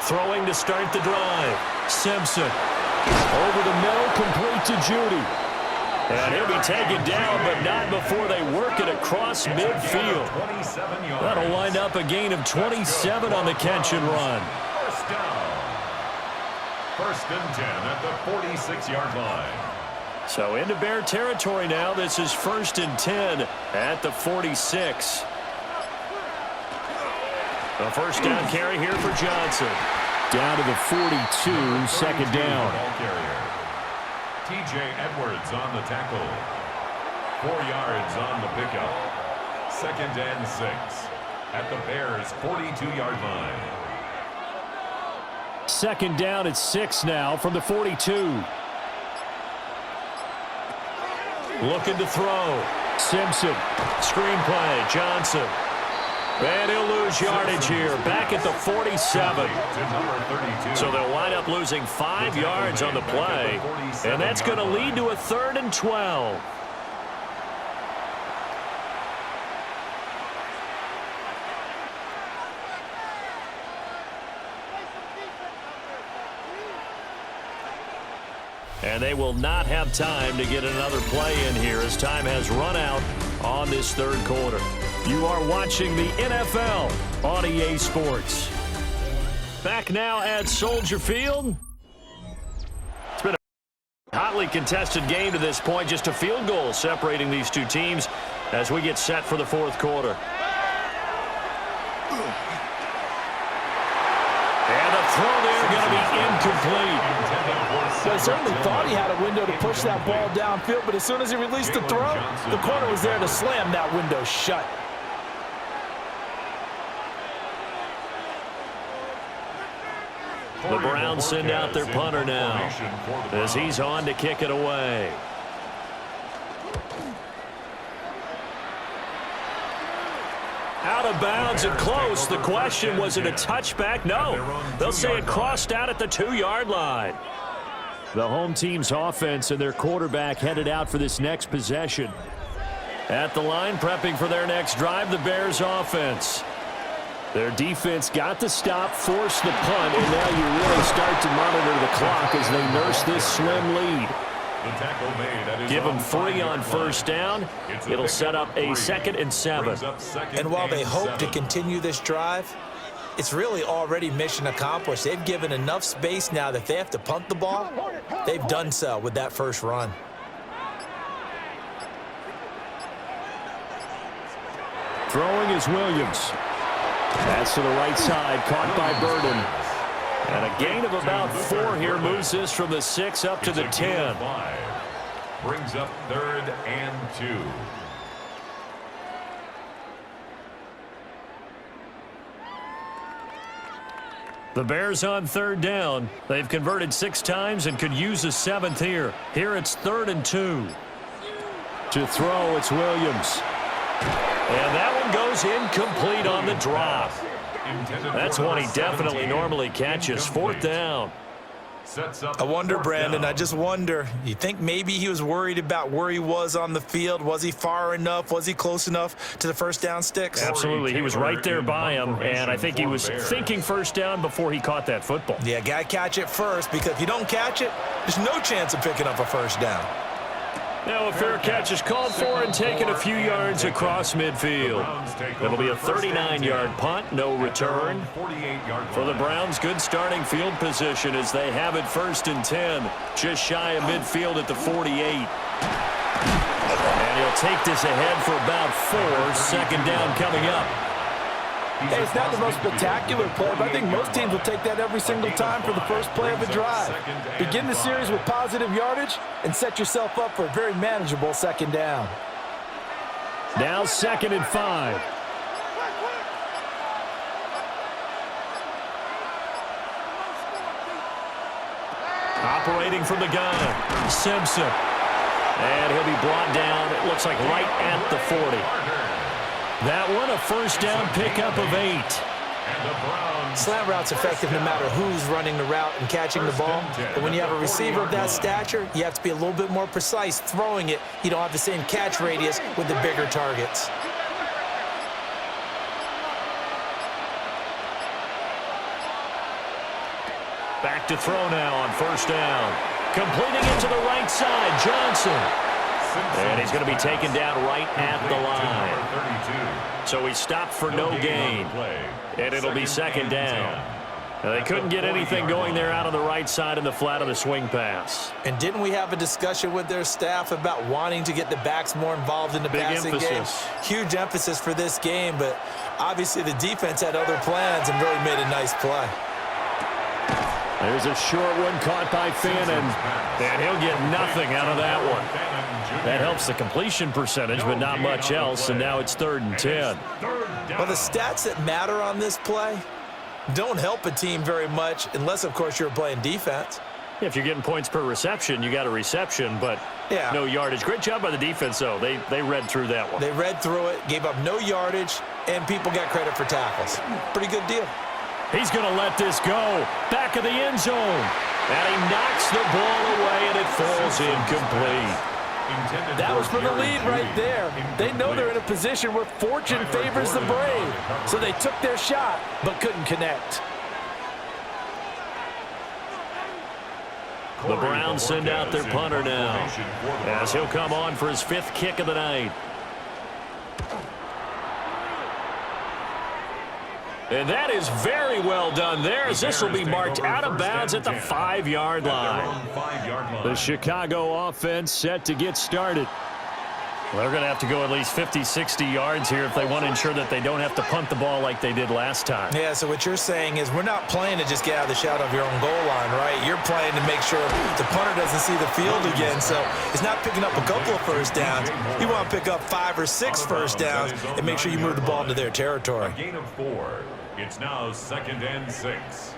Throwing to start the drive. Simpson. Over the middle, complete to Judy. And he'll be taken down, but not before they work it across midfield. That'll wind up a gain of 27 on the catch and run. First down. 1st and 10 at the 46-yard line. So into Bear territory now. This is 1st and 10 at the 46. A first down carry here for Johnson. Down to the 42, 2nd down. T.J. Edwards on the tackle. 4 yards on the pickup. 2nd and 6 at the Bears' 42-yard line. 2nd down at 6 now from the 42. Looking to throw. Simpson. Screenplay. Johnson. And he'll lose yardage here. Back at the 47. So they'll wind up losing 5 yards on the play. And that's going to lead to a 3rd and 12. And they will not have time to get another play in here as time has run out on this 3rd quarter. You are watching the NFL on EA Sports. Back now at Soldier Field. It's been a hotly contested game to this point. Just a field goal separating these two teams as we get set for the 4th quarter. And the throw there going to be incomplete. I certainly thought he had a window to push that ball downfield, but as soon as he released the throw, the corner was there to slam that window shut. The Browns send out their punter now as he's on to kick it away. Out of bounds and close. The question, was it a touchback? No. They'll say it crossed out at the 2-yard line. The home team's offense and their quarterback headed out for this next possession. At the line, prepping for their next drive, the Bears offense. Their defense got the stop, forced the punt, and now you really start to monitor the clock as they nurse this slim lead. Give them 3 on 1st down. It'll set up a 2nd and 7. And while they hope to continue this drive, it's really already mission accomplished. They've given enough space now that if they have to punt the ball, they've done so with that first run. Throwing is Williams. That's to the right side, caught by Burden. And a gain of about 4 here moves this from the 6 up to the 10. Brings up 3rd and 2. The Bears on 3rd down. They've converted 6 times and could use a 7th here. Here it's 3rd and 2. To throw, it's Williams. And that one goes incomplete on the drop. That's one he definitely normally catches. 4th down. I wonder, Brandon, I just wonder, you think maybe he was worried about where he was on the field? Was he far enough? Was he close enough to the first down sticks? Absolutely. He was right there by him, and I think he was thinking first down before he caught that football. Yeah, got to catch it first, because if you don't catch it, there's no chance of picking up a first down. Now a fair catch is called for and taken a few yards across midfield. It'll be a 39-yard punt, no return. For the Browns, good starting field position as they have it 1st and 10, just shy of midfield at the 48. And he'll take this ahead for about 4, 2nd down coming up. Hey, it's not the most spectacular play, but I think most teams will take that every single time for the first play of a drive. Begin the series with positive yardage and set yourself up for a very manageable 2nd down. Now 2nd and 5. Operating from the gun, Simpson. And he'll be brought down, it looks like right at the 40. That one, a 1st down pickup of 8. Slant route's effective no matter who's running the route and catching the ball. But when you have a receiver of that stature, you have to be a little bit more precise throwing it. You don't have the same catch radius with the bigger targets. Back to throw now on 1st down. Completing it to the right side, Johnson. And he's going to be taken down right at the line. So he stopped for no gain. And it'll be 2nd down. Now, they couldn't get anything going there out on the right side in the flat of the swing pass. And didn't we have a discussion with their staff about wanting to get the backs more involved in the passing game? Huge emphasis for this game, but obviously the defense had other plans and really made a nice play. There's a short one caught by Fannin, and he'll get nothing out of that one. That helps the completion percentage, but not much else, and now it's 3rd and 10. Well, the stats that matter on this play don't help a team very much unless, of course, you're playing defense. Yeah, if you're getting points per reception, you got a reception, but no yardage. Great job by the defense, though. They read through that one. They read through it, gave up no yardage, and people got credit for tackles. Pretty good deal. He's going to let this go. Back of the end zone. And he knocks the ball away, and it falls incomplete. That was for the lead right there. They know they're in a position where fortune favors the brave. So they took their shot, but couldn't connect. The Browns send out their punter now, as he'll come on for his 5th kick of the night. And that is very well done there, as this will be marked out of bounds at the 5-yard line. The Chicago offense set to get started. Well, they're going to have to go at least 50, 60 yards here if they want to ensure that they don't have to punt the ball like they did last time. Yeah, so what you're saying is we're not playing to just get out of the shadow of your own goal line, right? You're playing to make sure the punter doesn't see the field again. So it's not picking up a couple of first downs. You want to pick up 5 or 6 first downs and make sure you move the ball into their territory. A gain of 4. It's now 2nd and 6.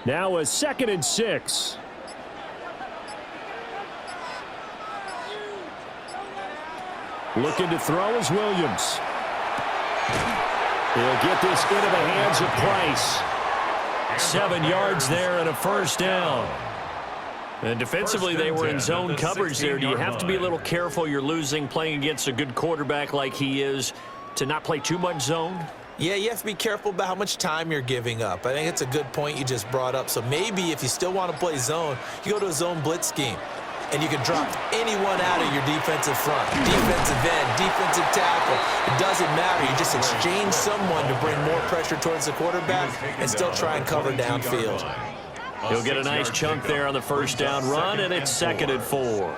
Now a 2nd and 6. Looking to throw is Williams. He'll get this into the hands of Price. 7 yards there and a 1st down. And defensively, they were in zone coverage there. Do you have to be a little careful? You're losing, playing against a good quarterback like he is, to not play too much zone? Yeah, you have to be careful about how much time you're giving up. I think it's a good point you just brought up. So maybe if you still want to play zone, you go to a zone blitz scheme. And you can drop anyone out of your defensive front, defensive end, defensive tackle. It doesn't matter. You just exchange someone to bring more pressure towards the quarterback and still try and cover downfield. He'll get a nice chunk there on the 1st down run, and it's 2nd and 4.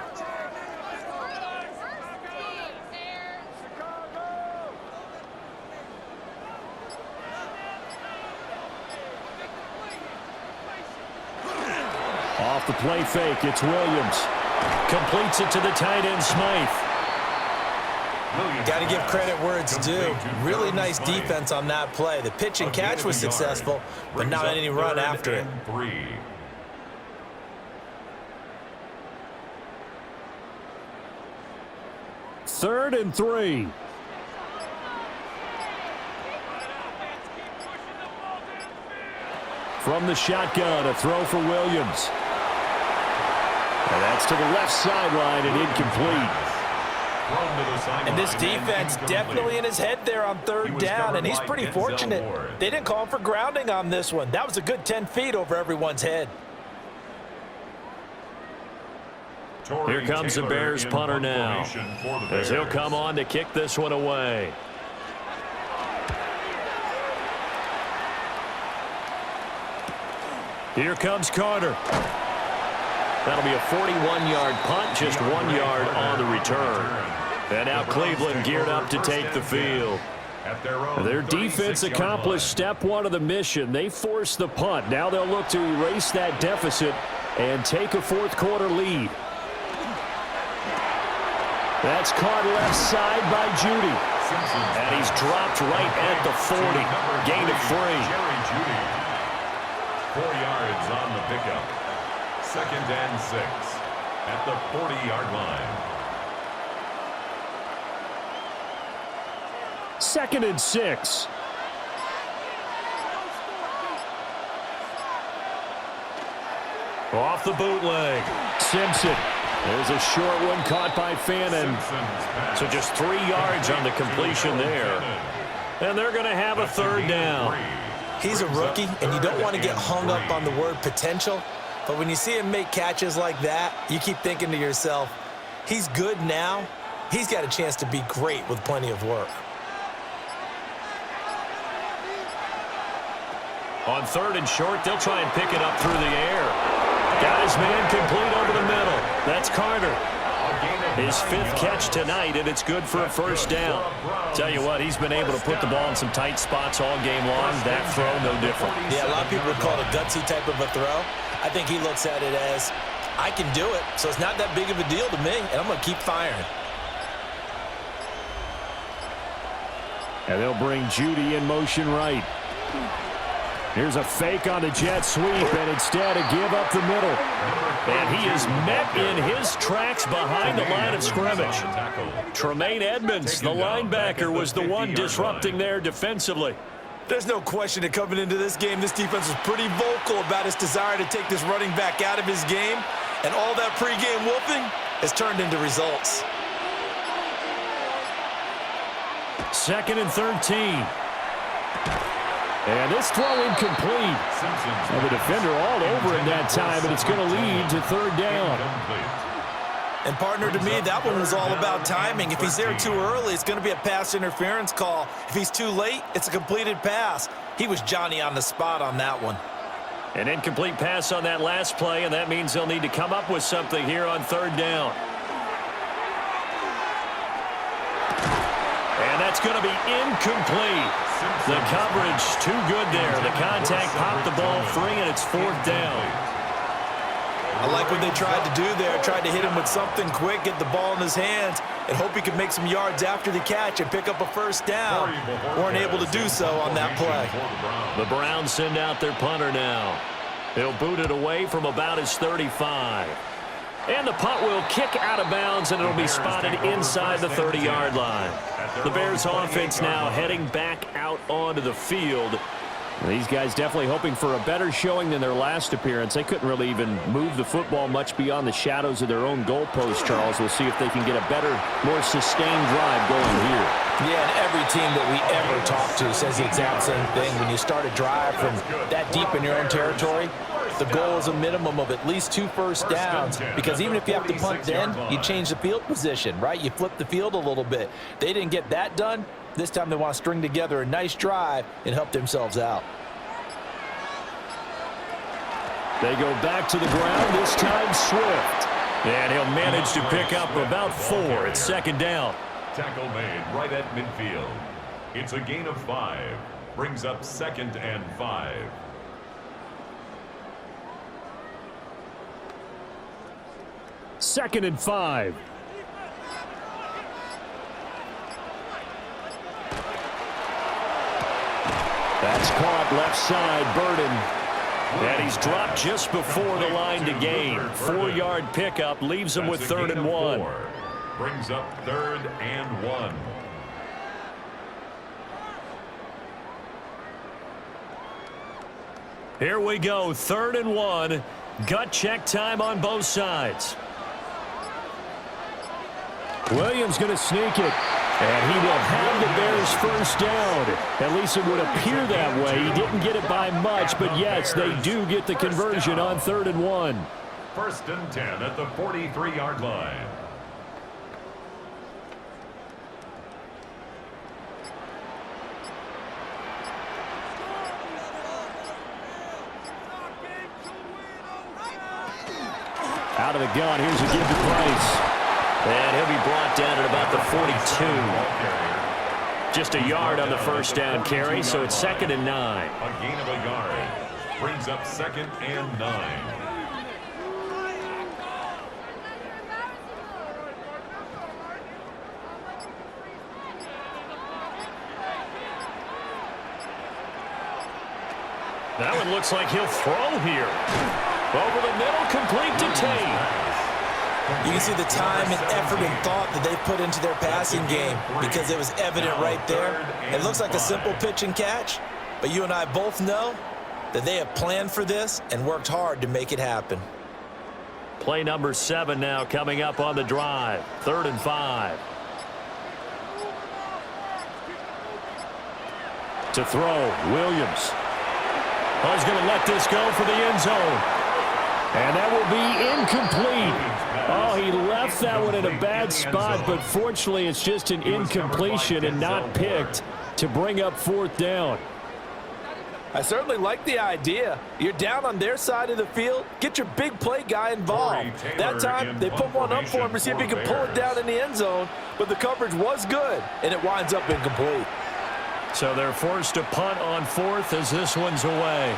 Off the play fake, it's Williams. Completes it to the tight end, Smythe. Got to give credit where it's due. Really nice defense on that play. The pitch and catch was successful, but not any run after it. 3rd and 3. From the shotgun, a throw for Williams. And that's to the left sideline and incomplete. And this defense definitely in his head there on 3rd down, and he's pretty fortunate. They didn't call him for grounding on this one. That was a good 10 feet over everyone's head. Here comes the Bears punter now, as he'll come on to kick this one away. Here comes Carter. That'll be a 41-yard punt, just 1 yard on the return. And now Cleveland geared up to take the field. Their defense accomplished step 1 of the mission. They forced the punt. Now they'll look to erase that deficit and take a 4th quarter lead. That's caught left side by Judy. And he's dropped right at the 40. Gain of 3. 4 yards on the pickup. 2nd and 6 at the 40-yard line. 2nd and 6. Off the bootleg. Simpson. There's a short one caught by Fannin. So just 3 yards on the completion there. And they're going to have a 3rd down. He's a rookie, and you don't want to get hung up on the word potential. But when you see him make catches like that, you keep thinking to yourself, he's good now. He's got a chance to be great with plenty of work. On 3rd and short, they'll try and pick it up through the air. Got his man complete over the middle. That's Carter. His 5th catch tonight, and it's good for a 1st down. Tell you what, he's been able to put the ball in some tight spots all game long. That throw, no different. Yeah, a lot of people would call it a gutsy type of a throw. I think he looks at it as, I can do it, so it's not that big of a deal to me, and I'm going to keep firing. And they'll bring Judy in motion right. Here's a fake on the jet sweep, and instead a give up the middle. And he is met in his tracks behind the line of scrimmage. Tremaine Edmonds, the linebacker, was the one disrupting there defensively. There's no question that coming into this game, this defense was pretty vocal about its desire to take this running back out of his game, and all that pregame whooping has turned into results. 2nd and 13. And this throw incomplete. And the defender all over it that time, and it's going to lead to 3rd down. And partner, to me, that one was all about timing. If he's there too early, it's going to be a pass interference call. If he's too late, it's a completed pass. He was Johnny on the spot on that one. An incomplete pass on that last play, and that means they'll need to come up with something here on 3rd down. And that's going to be incomplete. The coverage too good there. The contact popped the ball free, and it's 4th down. I like what they tried to do there. Tried to hit him with something quick, get the ball in his hands, and hope he could make some yards after the catch and pick up a 1st down. Weren't able to do so on that play. The Browns send out their punter now. He'll boot it away from about his 35. And the punt will kick out of bounds, and it'll be spotted inside the 30-yard line. The Bears offense now heading back out onto the field. These guys definitely hoping for a better showing than their last appearance. They couldn't really even move the football much beyond the shadows of their own goalpost, Charles. We'll see if they can get a better, more sustained drive going here. Yeah, and every team that we ever talk to says the exact same thing. When you start a drive from that deep in your own territory, the goal is a minimum of at least 2 first downs, because even if you have to punt then, you change the field position, right? You flip the field a little bit. They didn't get that done. This time they want to string together a nice drive and help themselves out. They go back to the ground, this time Swift. And he'll manage to pick up about 4 at 2nd down. Tackle made right at midfield. It's a gain of 5. Brings up 2nd and 5. 2nd and 5. That's caught left side, Burden. And he's dropped just before the line to gain. 4-yard pickup leaves him with 3rd and 1. Brings up 3rd and 1. Here we go, 3rd and 1. Gut check time on both sides. Williams going to sneak it. And he will have the Bears first down. At least it would appear that way. He didn't get it by much, but yes, they do get the conversion on 3rd and 1. 1st and 10 at the 43-yard line. Out of the gun, here's a give to Price. And he'll be brought down at about the 42. Just a yard on the first down carry, so it's 2nd and 9. A gain of a yard. Brings up 2nd and 9. That one looks like he'll throw here. Over the middle, complete to Tate. You can see the time and effort and thought that they put into their passing game because it was evident right there. It looks like a simple pitch and catch, but you and I both know that they have planned for this and worked hard to make it happen. Play number 7 now coming up on the drive. 3rd and 5. To throw, Williams. He's going to let this go for the end zone. And that will be incomplete. Oh, he left that one in a bad spot, but fortunately it's just an incompletion and not picked to bring up 4th down. I certainly like the idea. You're down on their side of the field. Get your big play guy involved. That time, they put one up for him to see if he can pull it down in the end zone, but the coverage was good, and it winds up incomplete. So they're forced to punt on 4th as this one's away.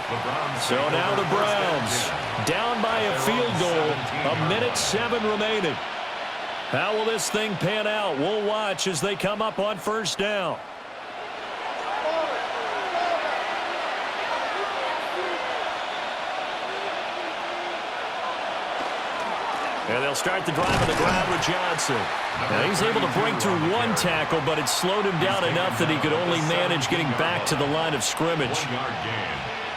So now the Browns down by a field goal. 1:07 remaining. How will this thing pan out? We'll watch as they come up on 1st down. And they'll start the drive on the ground with Johnson. Now he's able to break through one tackle, but it slowed him down enough that he could only manage getting back to the line of scrimmage.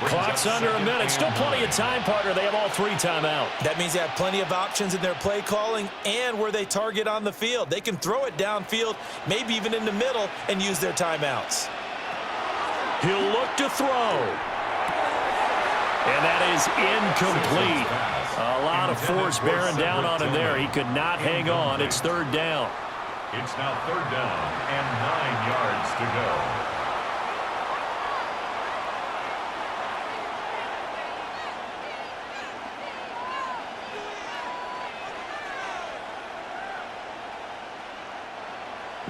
Clock's under a minute. Still plenty of time, partner. They have all 3 timeouts. That means they have plenty of options in their play calling and where they target on the field. They can throw it downfield, maybe even in the middle, and use their timeouts. He'll look to throw. And that is incomplete. A lot of force bearing down on him there. He could not hang on. It's 3rd down. It's now 3rd down and 9 yards to go.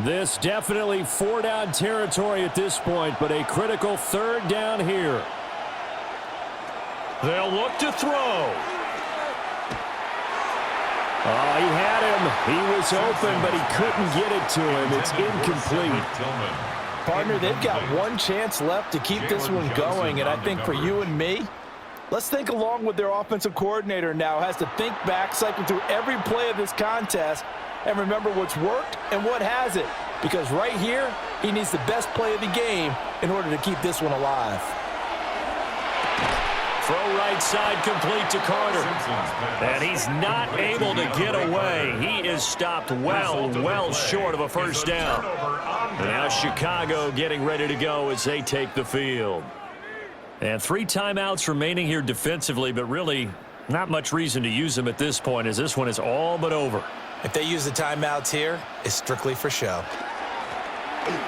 This definitely 4-down territory at this point, but a critical 3rd down here. They'll look to throw. Oh, he had him. He was open, but he couldn't get it to him. It's incomplete. Partner, they've got one chance left to keep this one going, and I think for you and me, let's think along with their offensive coordinator now. Has to think back, cycle through every play of this contest, and remember what's worked and what hasn't. Because right here, he needs the best play of the game in order to keep this one alive. Throw right side complete to Carter. And he's not able to get away. He is stopped well short of a first down. And now Chicago getting ready to go as they take the field. And 3 timeouts remaining here defensively, but really not much reason to use them at this point as this one is all but over. If they use the timeouts here, it's strictly for show.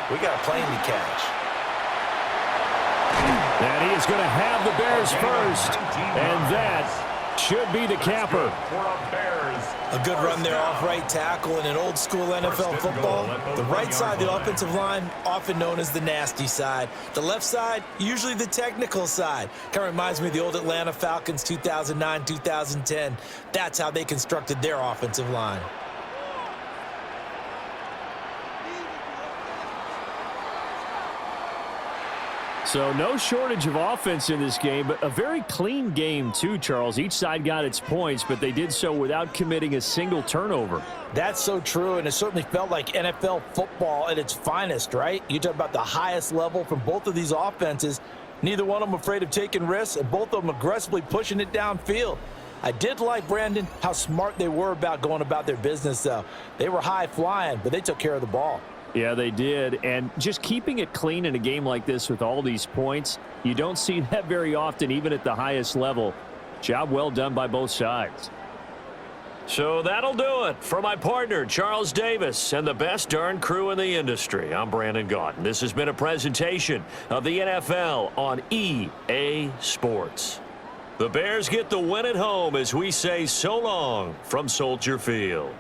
We got a plane to catch. And he is going to have the Bears first. And that should be the capper. For a Bears. A good run there off right tackle in an old school NFL football. The right side, the offensive line, often known as the nasty side. The left side, usually the technical side. Kind of reminds me of the old Atlanta Falcons 2009, 2010. That's how they constructed their offensive line. So no shortage of offense in this game, but a very clean game too, Charles. Each side got its points, but they did so without committing a single turnover. That's so true, and it certainly felt like NFL football at its finest, right? You talk about the highest level from both of these offenses. Neither one of them afraid of taking risks, and both of them aggressively pushing it downfield. I did like, Brandon, how smart they were about going about their business, though. They were high flying, but they took care of the ball. Yeah, they did. And just keeping it clean in a game like this with all these points, you don't see that very often, even at the highest level. Job well done by both sides. So that'll do it for my partner, Charles Davis, and the best darn crew in the industry. I'm Brandon Gaudin. This has been a presentation of the NFL on EA Sports. The Bears get the win at home as we say so long from Soldier Field.